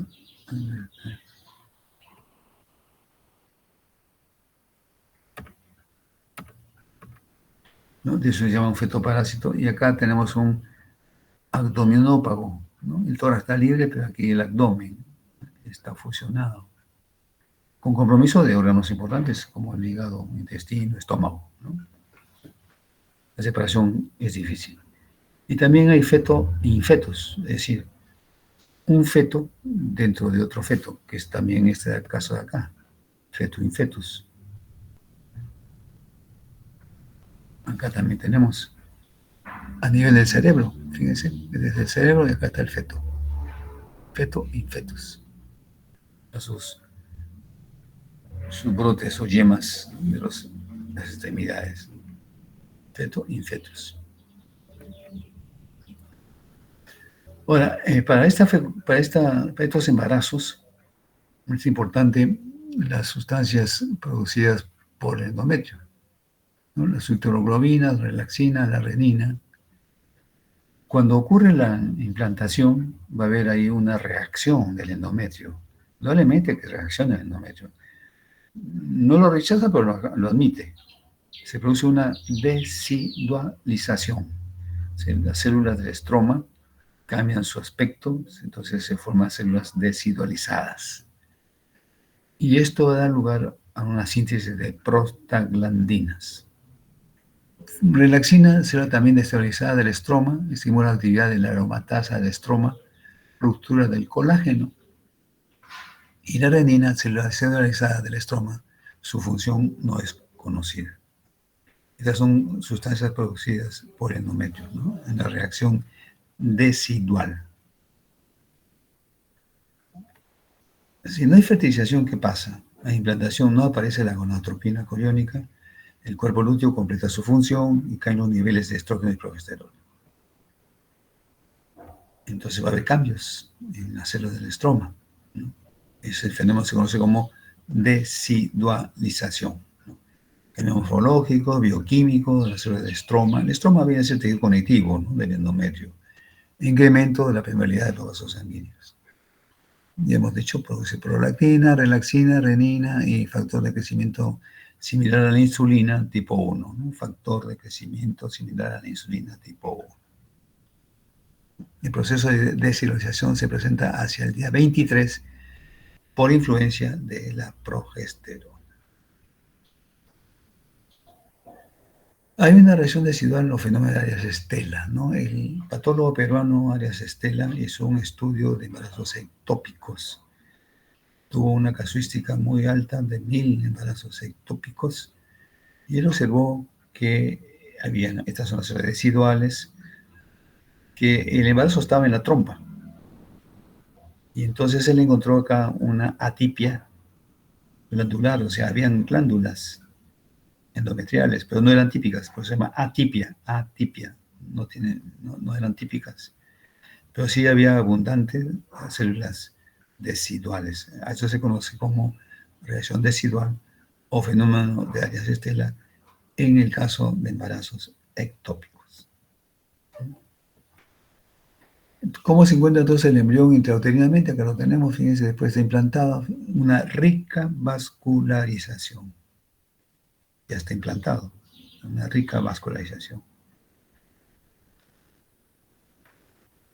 ¿No? De eso se llama un fetoparásito. Y acá tenemos un abdominópago, ¿no? El tórax está libre, pero aquí el abdomen está fusionado, con compromiso de órganos importantes como el hígado, intestino, estómago, ¿no? La separación es difícil. Y también hay feto infetus, es decir, un feto dentro de otro feto, que es también este caso de acá, feto infetus. Acá también tenemos a nivel del cerebro, fíjense, desde el cerebro y acá está el feto infetus. Sus brotes o yemas de las extremidades, feto infetus. Ahora, para estos embarazos es importante las sustancias producidas por el endometrio, ¿no? Las inmunoglobulinas, la relaxina, la renina. Cuando ocurre la implantación, va a haber ahí una reacción del endometrio. Probablemente que reaccione el endometrio. No lo rechaza, pero lo admite. Se produce una desidualización. Las células del estroma cambian su aspecto, entonces se forman células desidualizadas. Y esto da lugar a una síntesis de prostaglandinas. Relaxina, célula también destabilizada del estroma, estimula la actividad de la aromatasa del estroma, ruptura del colágeno. Y la renina, célula destabilizada del estroma, su función no es conocida. Estas son sustancias producidas por el endometrio, ¿no? En la reacción decidual. Si no hay fertilización, ¿qué pasa? La implantación no aparece la gonadotropina coriónica, el cuerpo lúteo completa su función y caen los niveles de estrógeno y progesterona. Entonces va a haber cambios en las células del estroma, ¿no? Ese fenómeno se conoce como desidualización, ¿no? Cambio morfológico, bioquímico de las células del estroma. El estroma viene a ser el tejido conectivo, ¿no?, del endometrio. Incremento de la permeabilidad de los vasos sanguíneos. Ya hemos dicho, produce prolactina, relaxina, renina y factor de crecimiento similar a la insulina tipo 1, ¿no? Factor de crecimiento similar a la insulina tipo 1. El proceso de deshidroxilación se presenta hacia el día 23 por influencia de la progesterona. Hay una reacción residual en los fenómenos de Arias Estela, ¿no? El patólogo peruano Arias Estela hizo un estudio de embarazos ectópicos. Tuvo una casuística muy alta de 1000 embarazos ectópicos y él observó que había, estas son las residuales, que el embarazo estaba en la trompa. Y entonces él encontró acá una atipia glandular, o sea, habían glándulas endometriales, pero no eran típicas, por eso se llama atipia, no eran típicas, pero sí había abundantes células deciduales. A eso se conoce como reacción decidual o fenómeno de Arias Estela en el caso de embarazos ectópicos. ¿Cómo se encuentra entonces el embrión intrauterinamente? Acá lo tenemos, fíjense, después de implantado, una rica vascularización. Ya está implantado, una rica vascularización.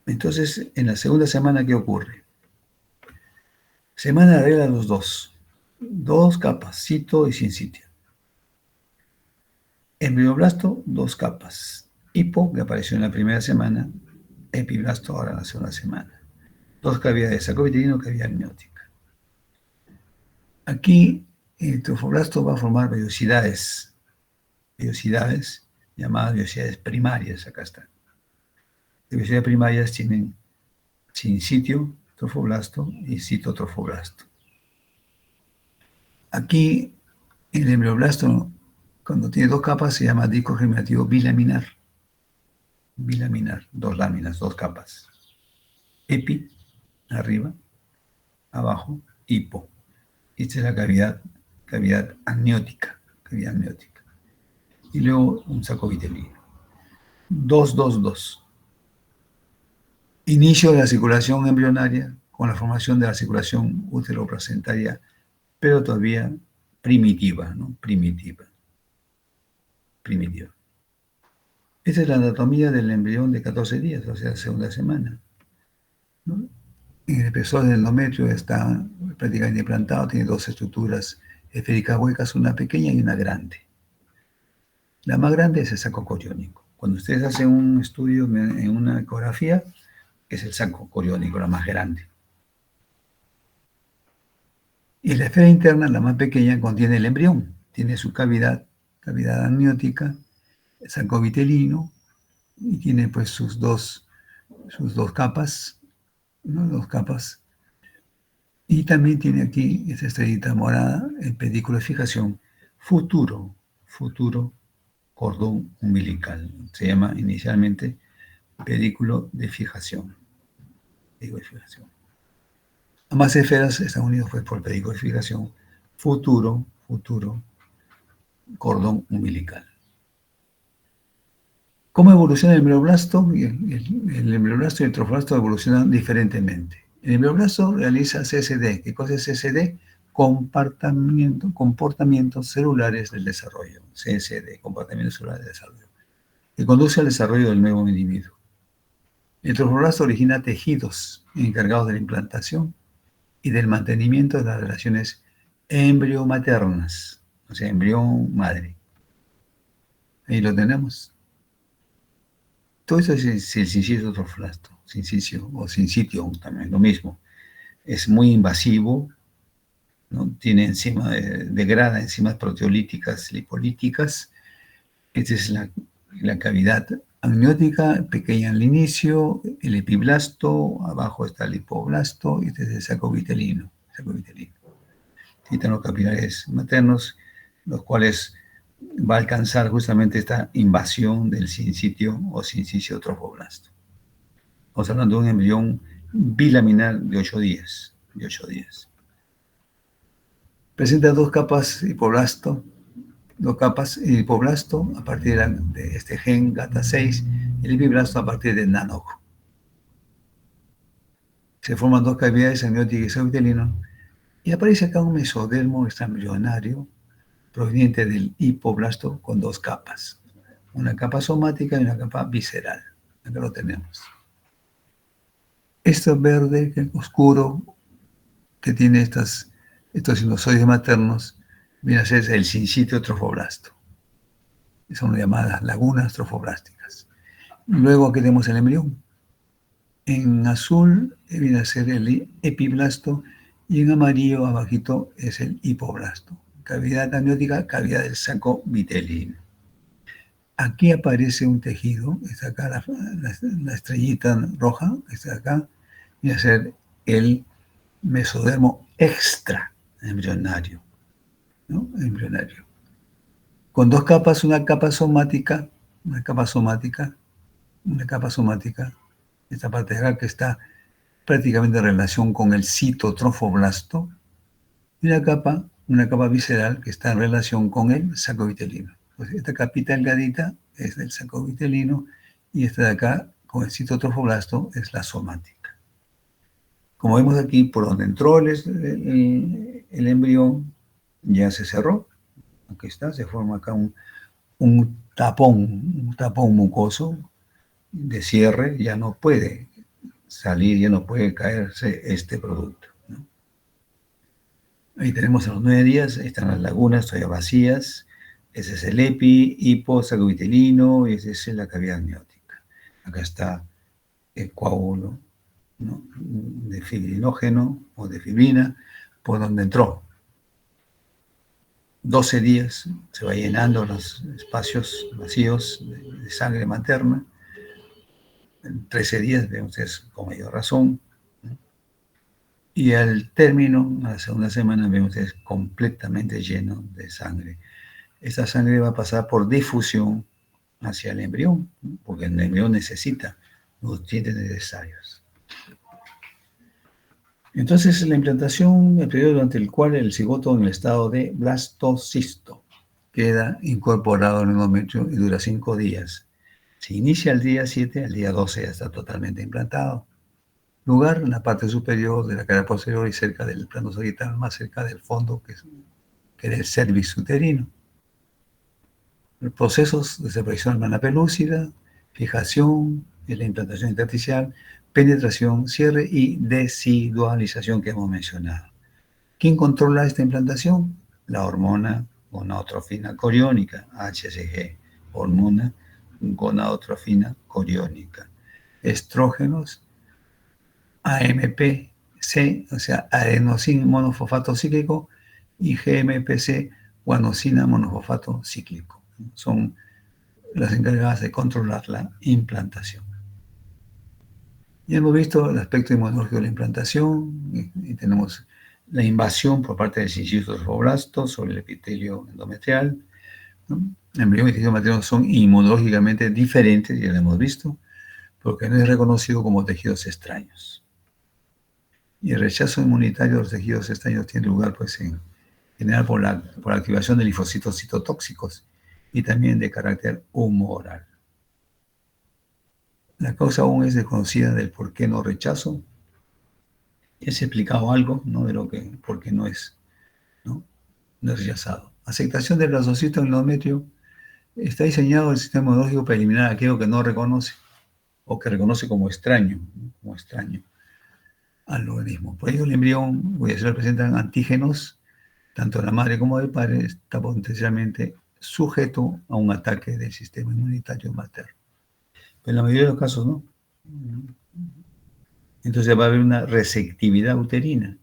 Entonces, en la segunda semana, ¿qué ocurre? Semana arregla los dos capas, cito y sin sitio. Embrioblasto, dos capas. Hipo, que apareció en la primera semana, epiblasto ahora en la segunda semana. Dos cavidades, saco vitelino, cavidad amniótica. Aquí el trofoblasto va a formar vellosidades llamadas vellosidades primarias, acá están. Las vellosidades primarias tienen sinsitio trofoblasto y citotrofoblasto. Aquí el embrioblasto, cuando tiene dos capas, se llama disco germinativo bilaminar. Bilaminar, dos láminas, dos capas. Epi, arriba, abajo, hipo. Esta es la cavidad amniótica, Y luego un saco vitelino. 2-2-2. Inicio de la circulación embrionaria con la formación de la circulación útero-placentaria, pero todavía primitiva, ¿no? Primitiva. Esta es la anatomía del embrión de 14 días, o sea, segunda semana, ¿no? En el espesor del endometrio está prácticamente implantado, tiene dos estructuras esféricas huecas, una pequeña y una grande. La más grande es el saco coriónico. Cuando ustedes hacen un estudio en una ecografía, es el saco coriónico, la más grande. Y la esfera interna, la más pequeña, contiene el embrión. Tiene su cavidad amniótica, saco vitelino, y tiene pues sus dos capas, ¿no? Dos capas. Y también tiene aquí esta estrellita morada, el pedículo de fijación, futuro cordón umbilical. Se llama inicialmente pedículo de fijación. Ambas esferas están unidas pues, por el pedículo de fijación futuro cordón umbilical. ¿Cómo evoluciona el embrioblasto? El embrioblasto y el trofoblasto evolucionan diferentemente. El embrioblasto realiza CSD. ¿Qué cosa es CSD? Comportamientos celulares del desarrollo. CSD, comportamientos celulares del desarrollo, que conduce al desarrollo del nuevo individuo. El trofoblasto origina tejidos encargados de la implantación y del mantenimiento de las relaciones embriomaternas, o sea, embrión-madre. Ahí lo tenemos. Todo eso es el sincicio trofoblasto, sincicio o sincitio también, lo mismo. Es muy invasivo, ¿no? Tiene degrada enzimas proteolíticas, lipolíticas. Esta es la cavidad amniótica, pequeña al inicio, el epiblasto, abajo está el hipoblasto, y este es el saco vitelino. Están los capilares maternos, los cuales va a alcanzar justamente esta invasión del sincitio o sincicio trofoblasto. Estamos hablando de un embrión bilaminar de 8 días. Presenta dos capas hipoblasto a partir de este gen GATA6 y el epiblasto a partir de nanojo. Se forman dos cavidades amnióticas y saco-vitelino y aparece acá un mesodermo extraembrionario proveniente del hipoblasto con dos capas, una capa somática y una capa visceral. Acá lo tenemos. Esto verde oscuro que tiene estos sinusoides maternos viene a ser el sincitio trofoblasto. Son llamadas lagunas trofoblásticas. Luego aquí tenemos el embrión. En azul viene a ser el epiblasto y en amarillo abajito es el hipoblasto. Cavidad amniótica, cavidad del saco vitelino. Aquí aparece un tejido, está acá la estrellita roja, está acá, viene a ser el mesodermo extra embrionario, ¿no? Embrionario. Con dos capas, una capa somática, esta parte de acá que está prácticamente en relación con el citotrofoblasto, y una capa visceral que está en relación con el saco vitelino. Pues esta capita delgadita es del saco vitelino y esta de acá, con el citotrofoblasto, es la somática. Como vemos aquí, por donde entró el embrión, ya se cerró. Aquí está, se forma acá un tapón mucoso de cierre, ya no puede salir, ya no puede caerse este producto, ¿no? Ahí tenemos a los 9 días, ahí están las lagunas todavía vacías. Ese es el epi, hipo, saco vitelino, y esa es la cavidad amniótica. Acá está el coágulo, ¿no?, de fibrinógeno o de fibrina, por donde entró. 12 días se va llenando los espacios vacíos de sangre materna. En 13 días vemos que es con mayor razón. Y al término, a la segunda semana, vemos que es completamente lleno de sangre. Esta sangre va a pasar por difusión hacia el embrión, porque el embrión necesita nutrientes necesarios. Entonces, la implantación, el periodo durante el cual el cigoto en el estado de blastocisto queda incorporado en el endometrio y dura 5 días. Se inicia el día 7, al día 12 ya está totalmente implantado. Lugar en la parte superior de la cara posterior y cerca del plano sagittal, más cerca del fondo que es el cervix uterino. Los procesos de separación hermana pelúcida, fijación, la implantación intersticial, penetración, cierre y desidualización que hemos mencionado. ¿Quién controla esta implantación? La hormona gonadotrofina coriónica, HCG, hormona gonadotrofina coriónica. Estrógenos, AMPC, o sea, adenosina monofosfato cíclico, y GMPC, guanosina monofosfato cíclico. Son las encargadas de controlar la implantación. Ya hemos visto el aspecto inmunológico de la implantación y tenemos la invasión por parte del sincitio trofoblasto sobre el epitelio endometrial, ¿no? El embrión y el tejido materno son inmunológicamente diferentes, ya lo hemos visto, porque no es reconocido como tejidos extraños. Y el rechazo inmunitario de los tejidos extraños tiene lugar pues, en general por la activación de linfocitos citotóxicos y también de carácter humoral. La causa aún es desconocida del por qué no rechazo. Ya se ha explicado algo, ¿no?, de por qué no es, ¿no?, no es rechazado. Aceptación del blasocito en el endometrio. Está diseñado el sistema inmunológico para eliminar aquello que no reconoce o que reconoce como extraño, ¿no?, como extraño al organismo. Por ello, el embrión, cuya células presentan antígenos, tanto de la madre como del padre, está potencialmente sujeto a un ataque del sistema inmunitario materno. Pero en la mayoría de los casos no. Entonces va a haber una receptividad uterina,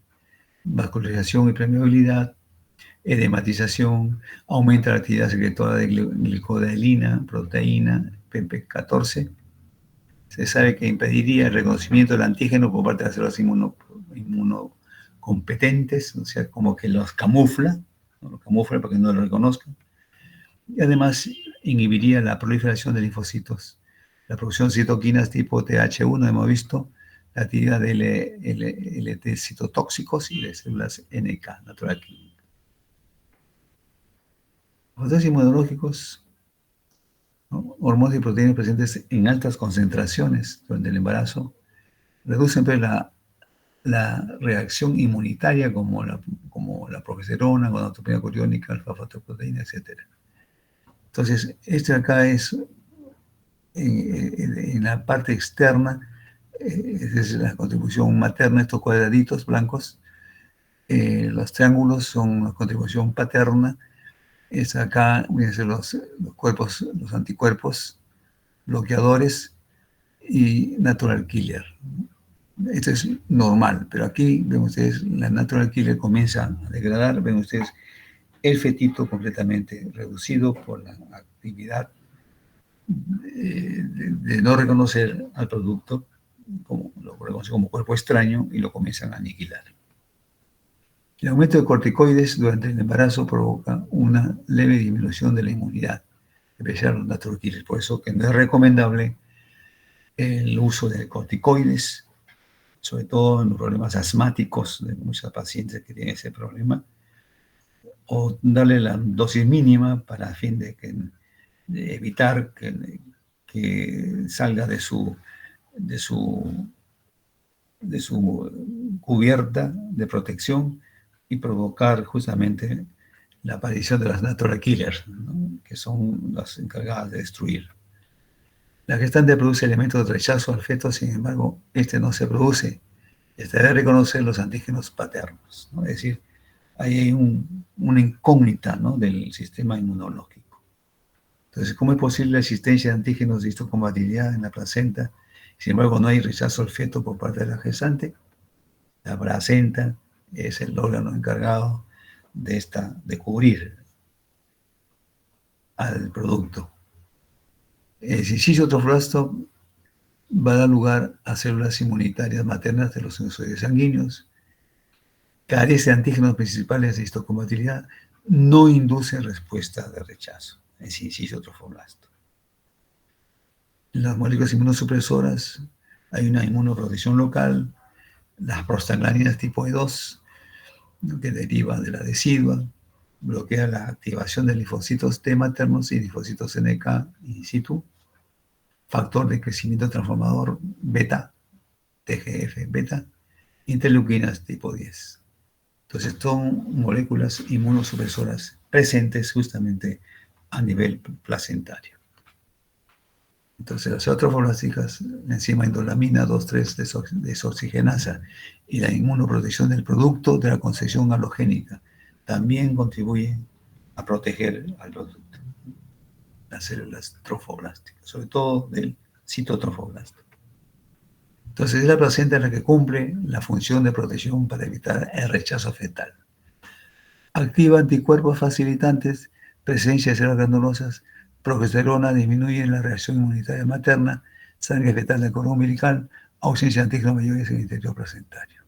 vascularización y permeabilidad, edematización, aumenta la actividad secretora de glicodelina, proteína, PP14. Se sabe que impediría el reconocimiento del antígeno por parte de las células inmunocompetentes, o sea, como que los camufla, ¿no?, los camufla para que no lo reconozcan. Y además inhibiría la proliferación de linfocitos, la producción de citoquinas tipo TH1, hemos visto, la actividad de LT citotóxicos y de células NK, natural killer. Los factores inmunológicos, ¿no?, hormonas y proteínas presentes en altas concentraciones durante el embarazo reducen pues, la reacción inmunitaria como la progesterona, gonadotropina coriónica, alfa-fatoproteína, etc. Entonces, este acá es en la parte externa, es la contribución materna, estos cuadraditos blancos. Los triángulos son la contribución paterna. Es acá, los cuerpos, los anticuerpos, bloqueadores y natural killer. Esto es normal, pero aquí ven ustedes, la natural killer comienza a degradar, ven ustedes el fetito completamente reducido por la actividad de no reconocer al producto, lo reconoce como cuerpo extraño y lo comienzan a aniquilar. El aumento de corticoides durante el embarazo provoca una leve disminución de la inmunidad, especial los natural killers. Por eso que no es recomendable el uso de corticoides, sobre todo en los problemas asmáticos de muchas pacientes que tienen ese problema, o darle la dosis mínima para a fin de evitar que salga de su cubierta de protección y provocar justamente la aparición de las natural killers, ¿no?, que son las encargadas de destruir. La gestante produce elementos de rechazo al feto, sin embargo, este no se produce. Este debe reconocer los antígenos paternos, ¿no? Es decir, ahí hay una incógnita, ¿no?, del sistema inmunológico. Entonces, ¿cómo es posible la existencia de antígenos de histocompatibilidad en la placenta? Sin embargo, no hay rechazo al feto por parte de la gestante. La placenta es el órgano encargado de cubrir al producto. El sincicio trofoblasto va a dar lugar a células inmunitarias maternas de los sinusoides sanguíneos. Carece de antígenos principales de histocompatibilidad, no induce respuesta de rechazo. El sincicio trofoblasto. En las moléculas inmunosupresoras hay una inmunoprotección local, las prostaglandinas tipo E2, que deriva de la decidua, bloquea la activación de linfocitos T maternos y linfocitos NK in situ, factor de crecimiento transformador beta, TGF-beta, interleuquinas tipo 10. Entonces son moléculas inmunosupresoras presentes justamente a nivel placentario. Entonces las trofoblasticas, la enzima indolamina 2,3 desoxigenasa y la inmunoprotección del producto de la concepción halogénica también contribuyen a proteger al producto, las células trofoblásticas, sobre todo del citotrofoblasto. Entonces es la placenta la que cumple la función de protección para evitar el rechazo fetal. Activa anticuerpos facilitantes, presencia de células granulosas, progesterona disminuye la reacción inmunitaria materna, sangre fetal del cordón umbilical, ausencia de antígenos mayores en el interior placentario.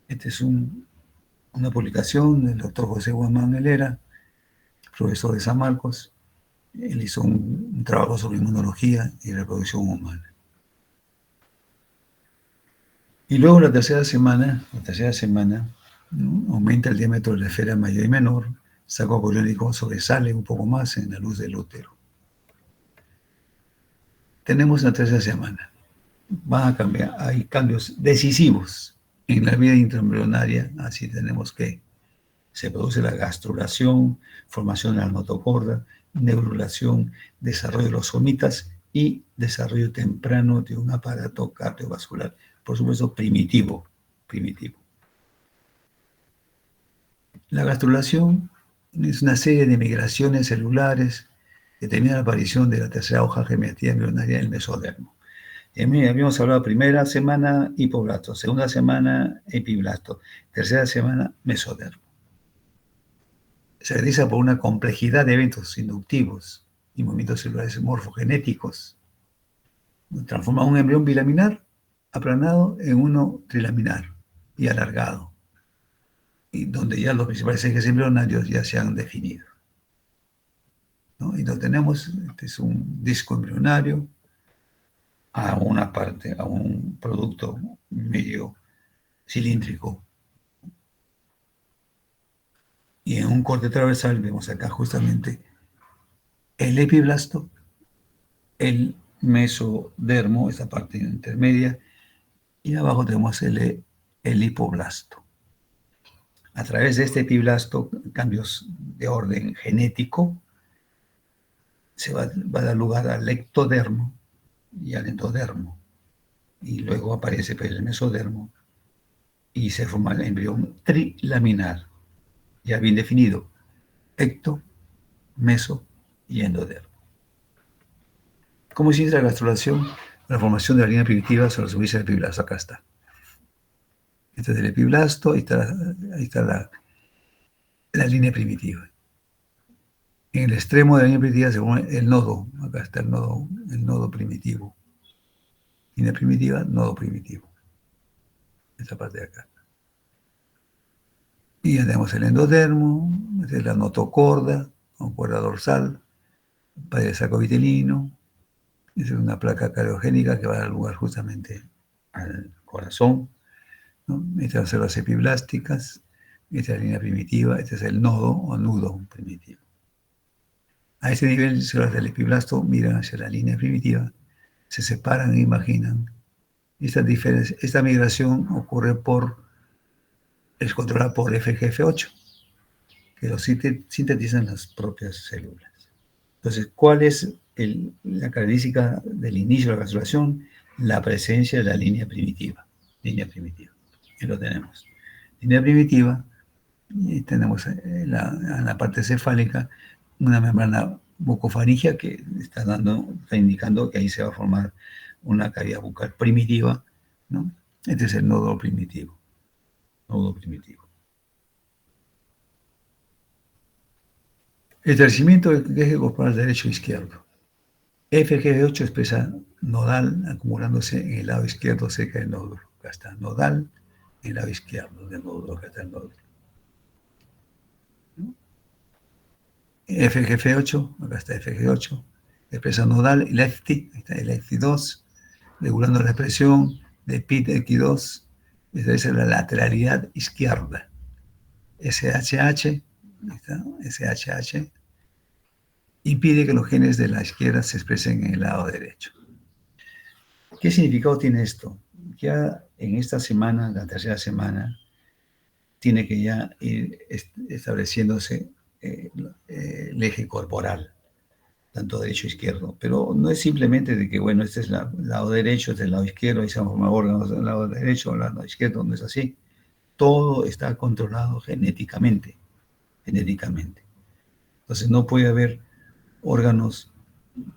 Esta es una publicación del doctor José Guamán Helera, profesor de San Marcos. Él hizo un trabajo sobre inmunología y reproducción humana. Y luego la tercera semana, ¿no? Aumenta el diámetro de la esfera mayor y menor, saco coriónico sobresale un poco más en la luz del útero. Tenemos la tercera semana. Van a cambiar, hay cambios decisivos en la vida intraembrionaria, así tenemos que se produce la gastrulación, formación de la notocorda, neurulación, desarrollo de los somitas y desarrollo temprano de un aparato cardiovascular, por supuesto primitivo. La gastrulación es una serie de migraciones celulares que termina la aparición de la tercera hoja geminativa embrionaria del mesodermo. Habíamos hablado primera semana hipoblasto, segunda semana epiblasto, tercera semana mesodermo. Se realiza por una complejidad de eventos inductivos y movimientos celulares morfogenéticos. Transforma un embrión bilaminar aplanado en uno trilaminar y alargado, y donde ya los principales ejes embrionarios ya se han definido, ¿no? Y lo tenemos, este es un disco embrionario a una parte, a un producto medio cilíndrico. Y en un corte transversal vemos acá justamente el epiblasto, el mesodermo, esta parte intermedia, y abajo tenemos el hipoblasto. A través de este epiblasto, cambios de orden genético, se va a dar lugar al ectodermo y al endodermo. Y luego aparece el mesodermo y se forma el embrión trilaminar, ya bien definido, ecto, meso y endodermo. ¿Cómo se inicia la gastrulación? La formación de la línea primitiva sobre la superficie del epiblasto. Acá está. Este es el epiblasto, ahí está la línea primitiva. En el extremo de la línea primitiva se forma el nodo. Acá está el nodo primitivo. Línea primitiva, nodo primitivo. Esta parte de acá. Y ya tenemos el endodermo, esta es la notocorda, con cuerda dorsal, padre sacovitelino. Esa es una placa cardiogénica que va a dar lugar justamente al corazón, ¿no? Estas son las células epiblásticas, esta es la línea primitiva, este es el nodo o nudo primitivo. A ese nivel, células del epiblasto miran hacia la línea primitiva, se separan e imaginan. Esta migración ocurre es controlada por FGF8, que lo sintetizan las propias células. Entonces, ¿cuál es la característica del inicio de la gastrulación? La presencia de la línea primitiva. Y lo tenemos. Línea primitiva, y tenemos en la parte cefálica una membrana bucofaringia que está indicando que ahí se va a formar una cavidad bucal primitiva, ¿no? Este es el nodo primitivo. Establecimiento del eje corporal derecho e izquierdo. FGF8 expresa nodal acumulándose en el lado izquierdo cerca del nódulo. Acá está, nodal en el lado izquierdo del nódulo. Acá está el nódulo. FGF8, acá está FGF8, expresa nodal, el EFTI, está el EFTI2, regulando la expresión de PIT-X2, esta es la lateralidad izquierda. SHH, SHH, impide que los genes de la izquierda se expresen en el lado derecho. ¿Qué significado tiene esto? Ya en esta semana, la tercera semana, tiene que ya ir estableciéndose el eje corporal, tanto derecho e izquierdo. Pero no es simplemente de que, bueno, este es el lado derecho, este es el lado izquierdo, ahí se van a formar órganos del lado derecho, del lado izquierdo, no es así. Todo está controlado genéticamente. Entonces no puede haber órganos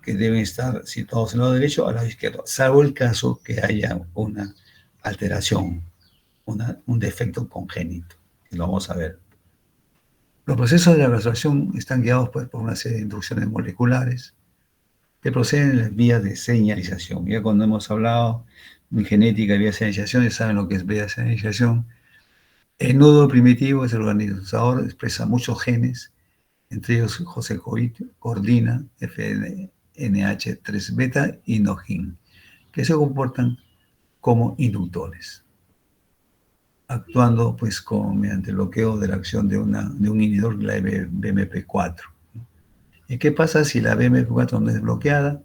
que deben estar situados en el lado derecho o al lado izquierdo, salvo el caso que haya una alteración, un defecto congénito, que lo vamos a ver. Los procesos de la gastrulación están guiados pues, por una serie de instrucciones moleculares que proceden en las vías de señalización. Ya cuando hemos hablado de genética y vías de señalización, ya saben lo que es vía de señalización. El nódulo primitivo es el organizador, expresa muchos genes, entre ellos josecoidina, FNH3 beta y NOGIN, que se comportan como inductores. actuando pues mediante el bloqueo de la acción de un inhibidor de la BMP4. ¿Y qué pasa si la BMP4 no es bloqueada?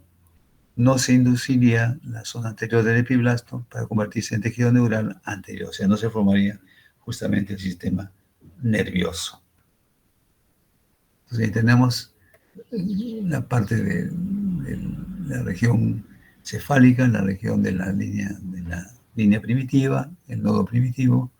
No se induciría la zona anterior del epiblasto para convertirse en tejido neural anterior, o sea, no se formaría justamente el sistema nervioso. Entonces ahí tenemos la parte de la región cefálica, la región de la línea primitiva, el nodo primitivo,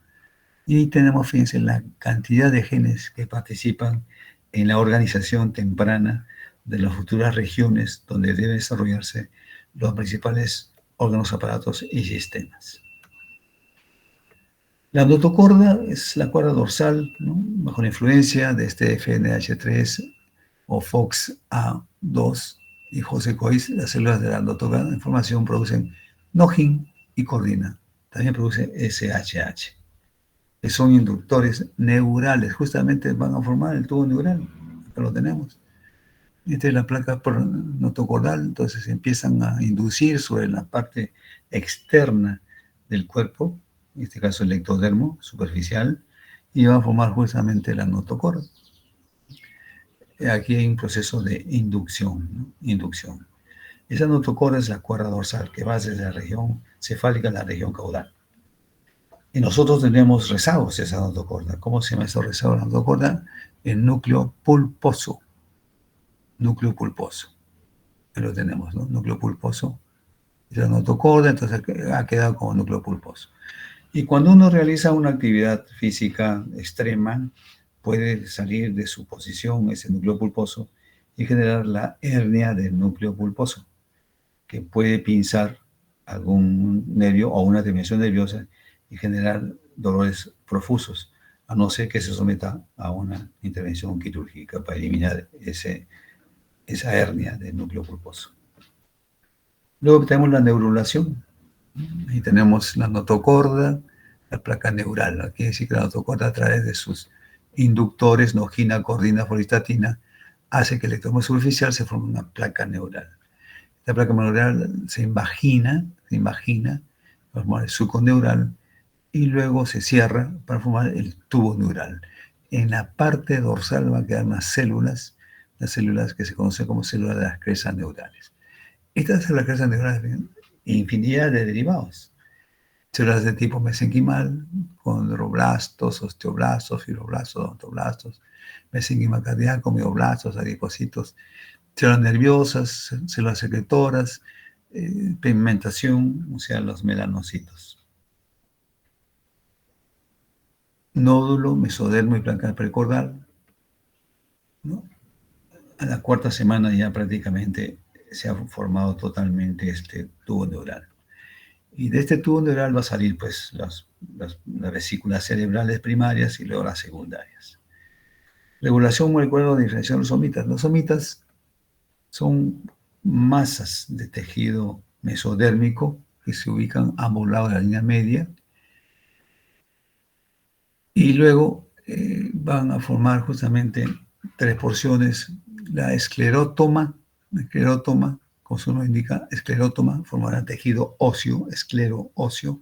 y tenemos, fíjense, la cantidad de genes que participan en la organización temprana de las futuras regiones donde deben desarrollarse los principales órganos, aparatos y sistemas. La notocorda es la cuerda dorsal, ¿no? Bajo la influencia de este FNH3 o FOXA2 y Josecois, las células de la notocorda en formación producen nogin y cordina. También produce SHH, que son inductores neurales. Justamente van a formar el tubo neural. Acá lo tenemos. Esta es la placa notocordal, entonces empiezan a inducir sobre la parte externa del cuerpo, en este caso el ectodermo superficial, y va a formar justamente la notocorda. Aquí hay un proceso de inducción, ¿no? Inducción. Esa notocorda es la cuerda dorsal que va desde la región cefálica a la región caudal. Y nosotros tenemos rezagos de esa notocorda. ¿Cómo se llama esos rezagos de la notocorda? El núcleo pulposo. Núcleo pulposo. Ahí lo tenemos, ¿no? Núcleo pulposo. Es la notocorda, entonces ha quedado como núcleo pulposo. Y cuando uno realiza una actividad física extrema, puede salir de su posición ese núcleo pulposo y generar la hernia del núcleo pulposo, que puede pinzar algún nervio o una terminación nerviosa y generar dolores profusos, a no ser que se someta a una intervención quirúrgica para eliminar esa hernia del núcleo pulposo. Luego tenemos la neurulación. Ahí tenemos la notocorda, la placa neural. Aquí decir que la notocorda, a través de sus inductores, nogina, cordina, folistatina, hace que el ectoma superficial se forme una placa neural. La placa neural se invagina, para formar el suco neural, y luego se cierra para formar el tubo neural. En la parte dorsal van a quedar unas células, las células que se conocen como células de las crestas neurales. Estas células de las crestas neurales tienen infinidad de derivados. Células de tipo mesenquimal, condroblastos, osteoblastos, fibroblastos, odontoblastos, mesenquima cardíaco, mioblastos, adipocitos, células nerviosas, células secretoras, pigmentación, o sea, los melanocitos. Nódulo, mesodermo y placa precordal, ¿no? A la cuarta semana ya prácticamente se ha formado totalmente este tubo neural. Y de este tubo neural va a salir pues las vesículas cerebrales primarias y luego las secundarias. Regulación molecular de diferenciación de los somitas. Los somitas son masas de tejido mesodérmico que se ubican a ambos lados de la línea media y luego van a formar justamente tres porciones. La esclerótoma, como su nombre indica, esclerótoma, formará tejido óseo, esclero óseo.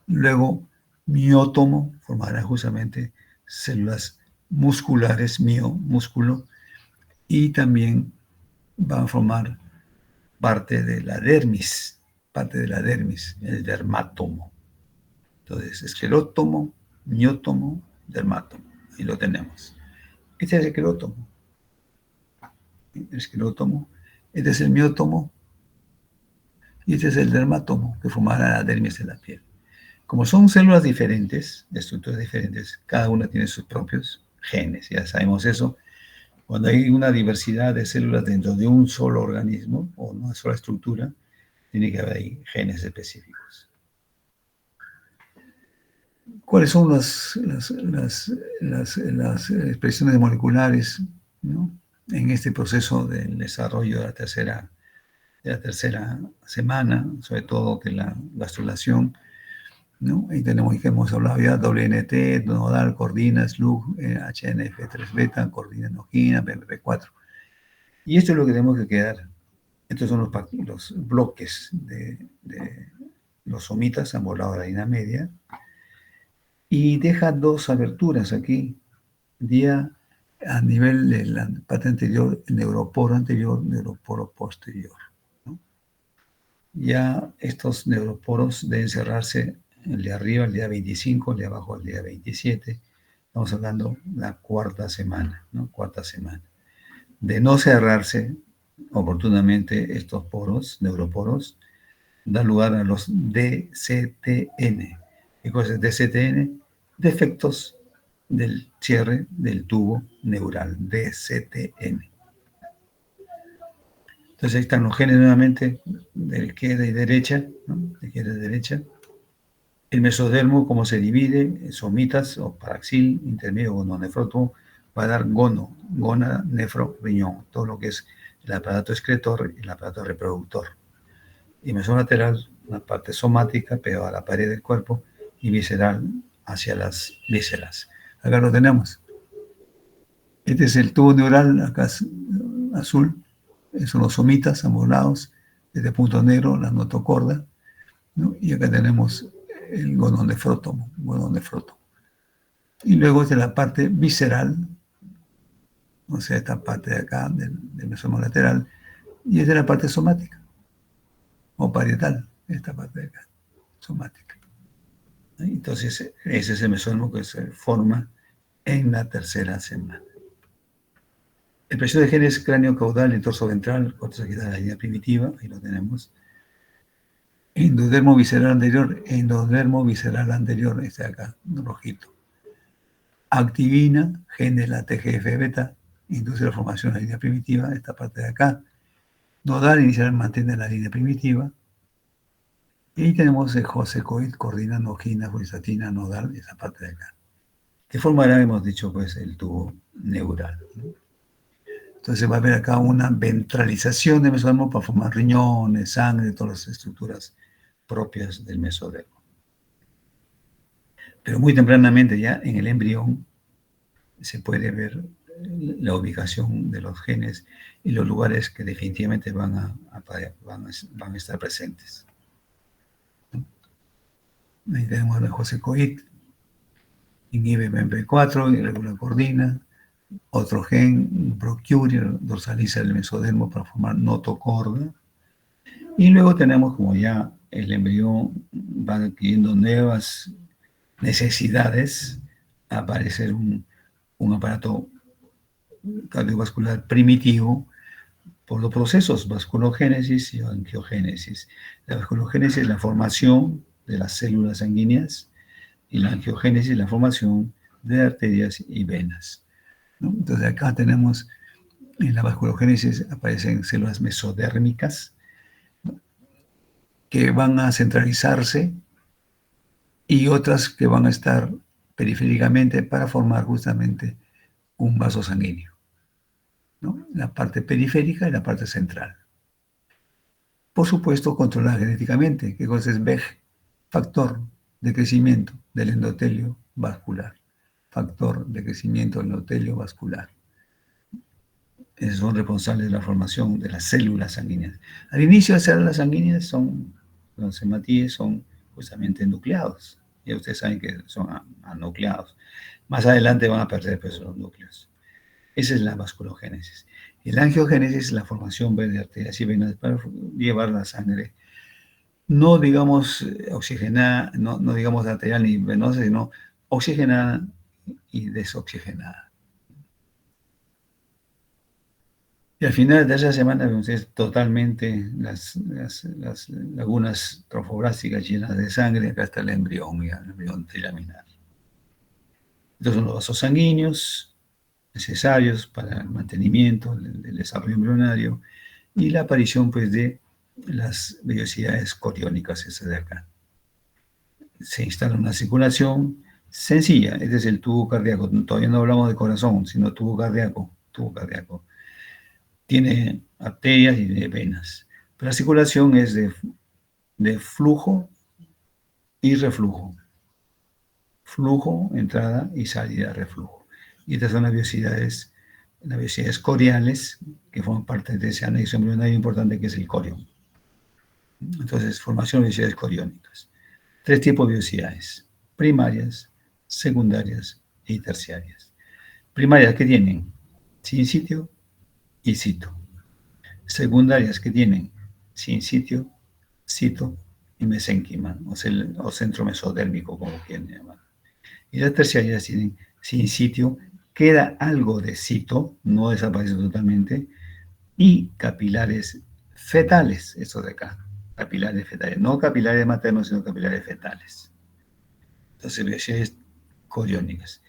Luego, miótomo, formará justamente células musculares, músculo, y también van a formar parte de la dermis, el dermátomo. Entonces, esclerótomo, miótomo, dermátomo. Ahí lo tenemos. Este es el esclerótomo, este es el miótomo y este es el dermátomo que formará la dermis de la piel. Como son células diferentes, de estructuras diferentes, cada una tiene sus propios genes, ya sabemos eso. Cuando hay una diversidad de células dentro de un solo organismo o una sola estructura, tiene que haber ahí genes específicos. ¿Cuáles son las expresiones moleculares, ¿no?, en este proceso del desarrollo de la tercera semana, sobre todo que la gastrulación, ¿no? Ahí tenemos que hemos hablado ya, WNT, nodal, cordina, SLUG, HNF3 beta, cordina endógena, BMP4. Y esto es lo que tenemos que quedar. Estos son los bloques de los somitas, ambos lados de la línea media. y deja dos aberturas aquí, día a nivel de la parte anterior, neuroporo anterior, neuroporo posterior, ¿no? Ya estos neuroporos deben cerrarse el de arriba, el día 25, el de abajo, el día 27. Estamos hablando de la cuarta semana, ¿no? Cuarta semana. De no cerrarse oportunamente estos poros, neuroporos, da lugar a los DCTN. ¿Qué cosa es DCTN? Defectos del cierre del tubo neural, DCTN. Entonces ahí están los genes nuevamente de izquierda y derecha, ¿no? De izquierda y derecha. El mesodermo, como se divide, somitas o paraxil, intermedio gononefrótomo, va a dar gona, nefro, riñón, todo lo que es el aparato excretor y el aparato reproductor. Y mesolateral, una parte somática pegada a la pared del cuerpo y visceral hacia las vísceras. Acá lo tenemos. Este es el tubo neural, acá es azul, son los somitas, ambos lados, este punto negro, la notocorda, ¿no? Y acá tenemos el gononefrótomo. Y luego de la parte visceral, o sea, esta parte de acá, del mesoma lateral, y es de la parte somática, o parietal, esta parte de acá, somática. Entonces, ese es el mesódermo que se forma en la tercera semana. Expresión de genes cráneo caudal y torso ventral, corteza sagital de la línea primitiva, ahí lo tenemos. Endodermo visceral anterior, este de acá, rojito. Activina, gen de la TGF-beta, induce la formación de la línea primitiva, esta parte de acá. Nodal inicial mantiene la línea primitiva. Y tenemos el josecoid, coordina, nogina, fluoxetina, nodal, esa parte de acá. Que formará, hemos dicho, pues, el tubo neural, ¿no? Entonces va a haber acá una ventralización del mesodermo para formar riñones, sangre, todas las estructuras propias del mesodermo. Pero muy tempranamente ya en el embrión se puede ver la ubicación de los genes y los lugares que definitivamente van a estar presentes. Ahí tenemos el josecoid, inhibe BMP4 y regula coordina. Otro gen, procurial, dorsaliza el mesodermo para formar notocorda. Y luego tenemos, como ya el embrión va adquiriendo nuevas necesidades, a aparecer un aparato cardiovascular primitivo por los procesos vasculogénesis y angiogénesis. La vasculogénesis es la formación de las células sanguíneas y la angiogénesis es la formación de arterias y venas, ¿no? Entonces acá tenemos, en la vasculogénesis aparecen células mesodérmicas, ¿no?, que van a centralizarse y otras que van a estar periféricamente para formar justamente un vaso sanguíneo, ¿no? La parte periférica y la parte central. Por supuesto, controlada genéticamente. ¿Qué cosa es VEG? Factor de crecimiento del endotelio vascular. Factor de crecimiento del endotelio vascular. Esos son responsables de la formación de las células sanguíneas. Al inicio, las células sanguíneas son, los hematíes son justamente nucleados. Ya ustedes saben que son anucleados. Más adelante van a perder pues, los núcleos. Esa es la vasculogénesis. Y la angiogénesis es la formación de arterias y venas para llevar la sangre, no digamos oxigenada, no digamos arterial ni venosa, sino oxigenada y desoxigenada. Y al final de esa semana vemos totalmente las lagunas trofoblásticas llenas de sangre. Acá está el embrión trilaminar. Estos son los vasos sanguíneos necesarios para el mantenimiento del desarrollo embrionario y la aparición pues, de las vellosidades coriónicas, esas de acá. Se instala una circulación sencilla, este es el tubo cardíaco. Todavía no hablamos de corazón, sino tubo cardíaco. Tiene arterias y de venas. Pero la circulación es de flujo y reflujo. Flujo, entrada y salida, reflujo. Y estas son las velocidades coriales que forman parte de ese anexo embrionario importante que es el corión. Entonces, formación de velocidades coriónicas. Tres tipos de velocidades: primarias, secundarias y terciarias. Primarias que tienen sin sitio y cito. Secundarias que tienen sin sitio, cito y mesénquima, o centro mesodérmico, como quieren llamar. Y las terciarias tienen sin sitio, queda algo de cito, no desaparece totalmente, y capilares fetales, eso de acá, capilares fetales, no capilares maternos, sino capilares fetales. Entonces, vellosidades coriónicas.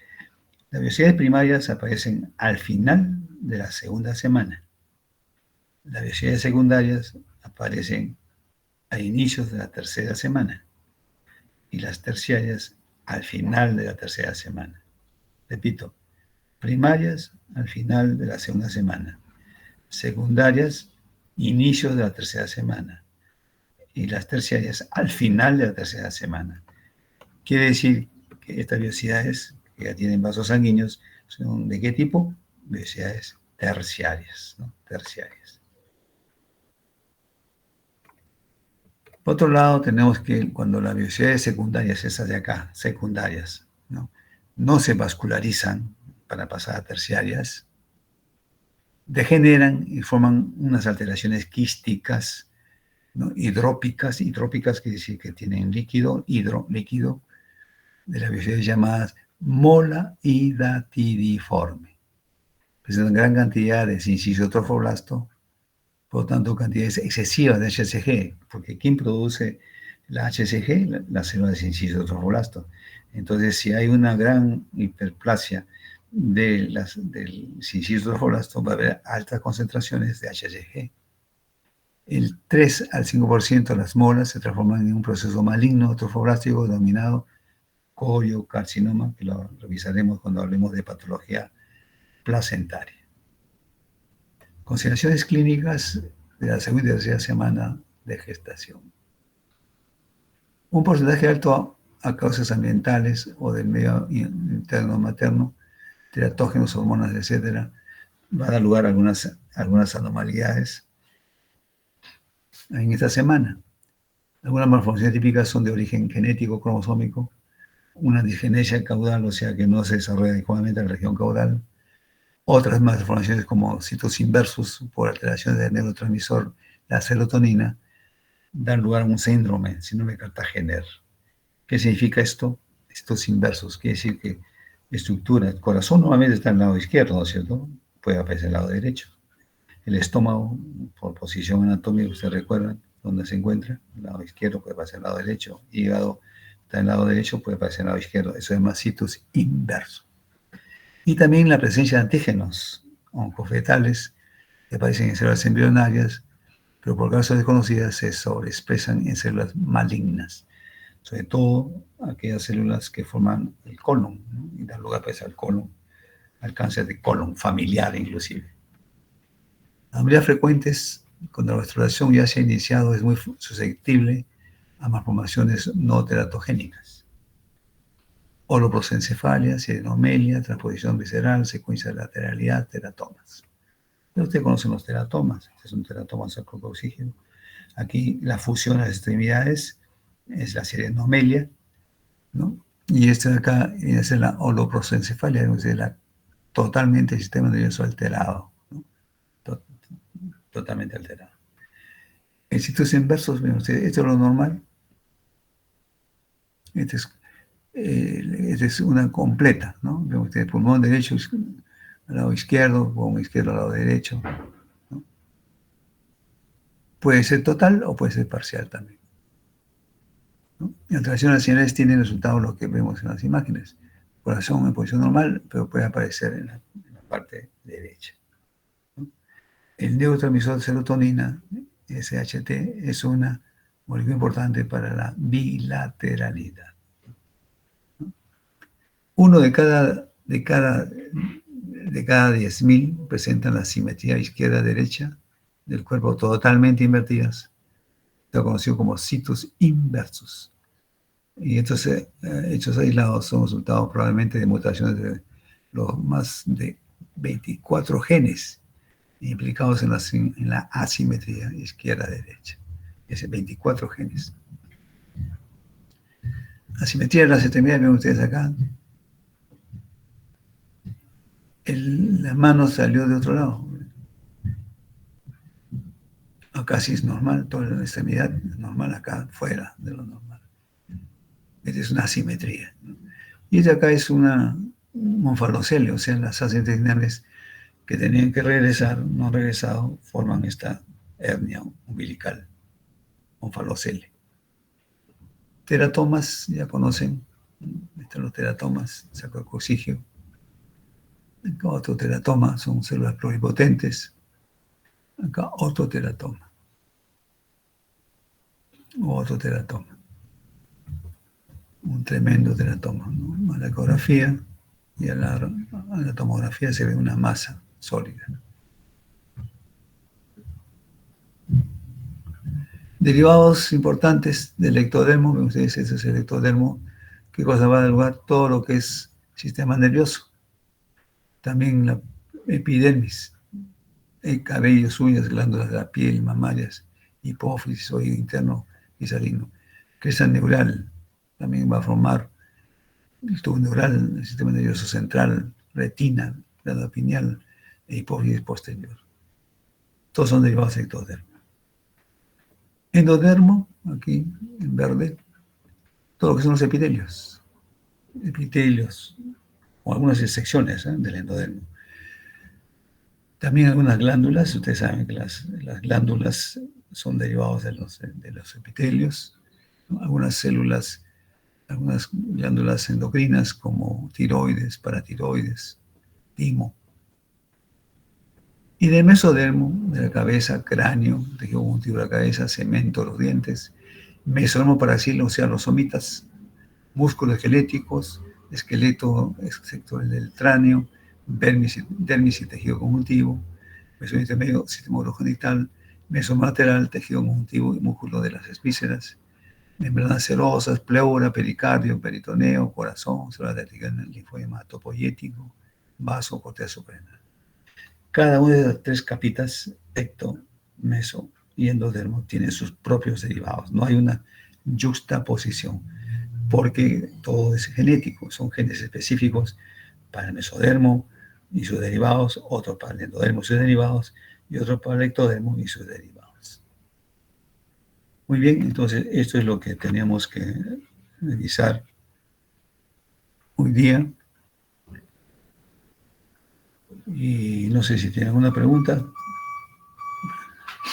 Las vellosidades primarias aparecen al final de la segunda semana. Las vellosidades secundarias aparecen a inicios de la tercera semana y las terciarias al final de la tercera semana. Repito, primarias al final de la segunda semana, secundarias inicios de la tercera semana y las terciarias al final de la tercera semana. Quiere decir que estas vellosidades que ya tienen vasos sanguíneos son ¿de qué tipo? Vellosidades terciarias, ¿no? Terciarias. Por otro lado, tenemos que cuando las vellosidades secundarias, esas de acá, secundarias, no se vascularizan para pasar a terciarias, degeneran y forman unas alteraciones quísticas, ¿no? Hidrópicas. Hidrópicas quiere decir que tienen líquido, líquido, de las vellosidades llamadas mola hidatidiforme. Presentan gran cantidad de sinciso trofoblasto, por lo tanto, cantidades excesivas de HCG, porque ¿quién produce la HCG? La célula de sinciso trofoblasto. Entonces, si hay una gran hiperplasia del sinciso trofoblasto, va a haber altas concentraciones de HCG. El 3 al 5% de las molas se transforman en un proceso maligno trofoblástico denominado coriocarcinoma, que lo revisaremos cuando hablemos de patología placentaria. Consideraciones clínicas de la segunda y tercera semana de gestación. Un porcentaje alto a causas ambientales o del medio interno materno, teratógenos, hormonas, etc., va a dar lugar a algunas anomalías en esta semana. Algunas malformaciones típicas son de origen genético, cromosómico, una disgenesia caudal, o sea que no se desarrolla adecuadamente la región caudal. Otras malformaciones como citos inversus por alteraciones del neurotransmisor, la serotonina, dan lugar a un síndrome de Cartagener. ¿Qué significa esto? Citos inversus, quiere decir que estructura, el corazón normalmente está al lado izquierdo, ¿no es cierto? Puede aparecer al lado derecho. El estómago, por posición anatómica, ustedes recuerdan dónde se encuentra, el lado izquierdo puede aparecer al lado derecho, hígado está al lado derecho, puede aparecer al lado izquierdo, eso es más citos inverso. Y también la presencia de antígenos oncofetales que aparecen en células embrionarias, pero por causas desconocidas se sobreexpresan en células malignas, sobre todo aquellas células que forman el colon, ¿no? Y dan lugar pues, al colon, al cáncer de colon, familiar inclusive. Las mayoría frecuentes, cuando la menstruación ya se ha iniciado, es muy susceptible a malformaciones no teratogénicas. Holoprosencefalia, sirenomelia, transposición visceral, secuencia de lateralidad, teratomas. Pero ustedes conocen los teratomas. Este es un teratoma sacrocaucígeno. Aquí la fusión de las extremidades es la sirenomelia, ¿no? Y este de acá es la holoprosencefalia, es decir, totalmente el sistema nervioso alterado, ¿no? Totalmente alterado. En sitios inversos, esto es lo normal. Esta es una completa, ¿no? Vemos que el pulmón derecho al lado izquierdo, pulmón izquierdo al lado derecho, ¿no? Puede ser total o puede ser parcial también, ¿no? En alteración de las señales tiene resultado lo que vemos en las imágenes. Corazón en posición normal, pero puede aparecer en la parte derecha, ¿no? El neurotransmisor de serotonina, SHT, es una molécula importante para la bilateralidad. Uno de cada 10.000 presentan la simetría izquierda-derecha del cuerpo totalmente invertidas. Está conocido como citos inversos. Y estos hechos aislados son resultados probablemente de mutaciones de los más de 24 genes implicados en la asimetría izquierda-derecha. Es 24 genes. Asimetría de las extremidades, ven ustedes acá. la mano salió de otro lado. Acá sí es normal, toda la extremidad es normal, acá fuera de lo normal. Esta es una asimetría, ¿no? Y esta acá es un onfalocele, o sea, las asas intestinales que tenían que regresar, no han regresado, forman esta hernia umbilical, onfalocele. Teratomas, ya conocen, están los teratomas, sacrococcigio. Acá otro teratoma, son células pluripotentes. Acá otro teratoma, otro teratoma, un tremendo teratoma, ¿no? A la ecografía y a la tomografía se ve una masa sólida. Derivados importantes del ectodermo, ven ustedes, ese es el ectodermo, ¿qué cosa va a dar lugar? Todo lo que es sistema nervioso. También la epidermis, el cabello, uñas, glándulas de la piel, mamarias, hipófisis, oído interno y salino. Cresta neural también va a formar el tubo neural, el sistema nervioso central, retina, glándula pineal e hipófisis posterior. Todos son derivados de ectodermo. Endodermo, aquí en verde, todo lo que son los epitelios o algunas secciones del endodermo. También algunas glándulas, ustedes saben que las glándulas son derivados de los epitelios, ¿no? Algunas glándulas endocrinas como tiroides, paratiroides, timo. Y del mesodermo, de la cabeza, cráneo, tejido conjuntivo de la cabeza, cemento, los dientes, mesodermo paraxilo, o sea, los somitas, músculos esqueléticos, esqueleto excepto el del cráneo, dermis y tejido conjuntivo, mesodermo intermedio, sistema urogenital, mesodermo lateral, tejido conjuntivo y músculo de las vísceras, membranas serosas, pleura, pericardio, peritoneo, corazón, células verticales, linfoema hematopoyético, vaso, corteza suprarrenal. Cada una de las tres capitas, ecto, meso y endodermo, tiene sus propios derivados. No hay una juxtaposición, porque todo es genético, son genes específicos para el mesodermo y sus derivados, otro para el endodermo y sus derivados, y otro para el ectodermo y sus derivados. Muy bien, entonces esto es lo que teníamos que revisar hoy día. Y no sé si tienen alguna pregunta.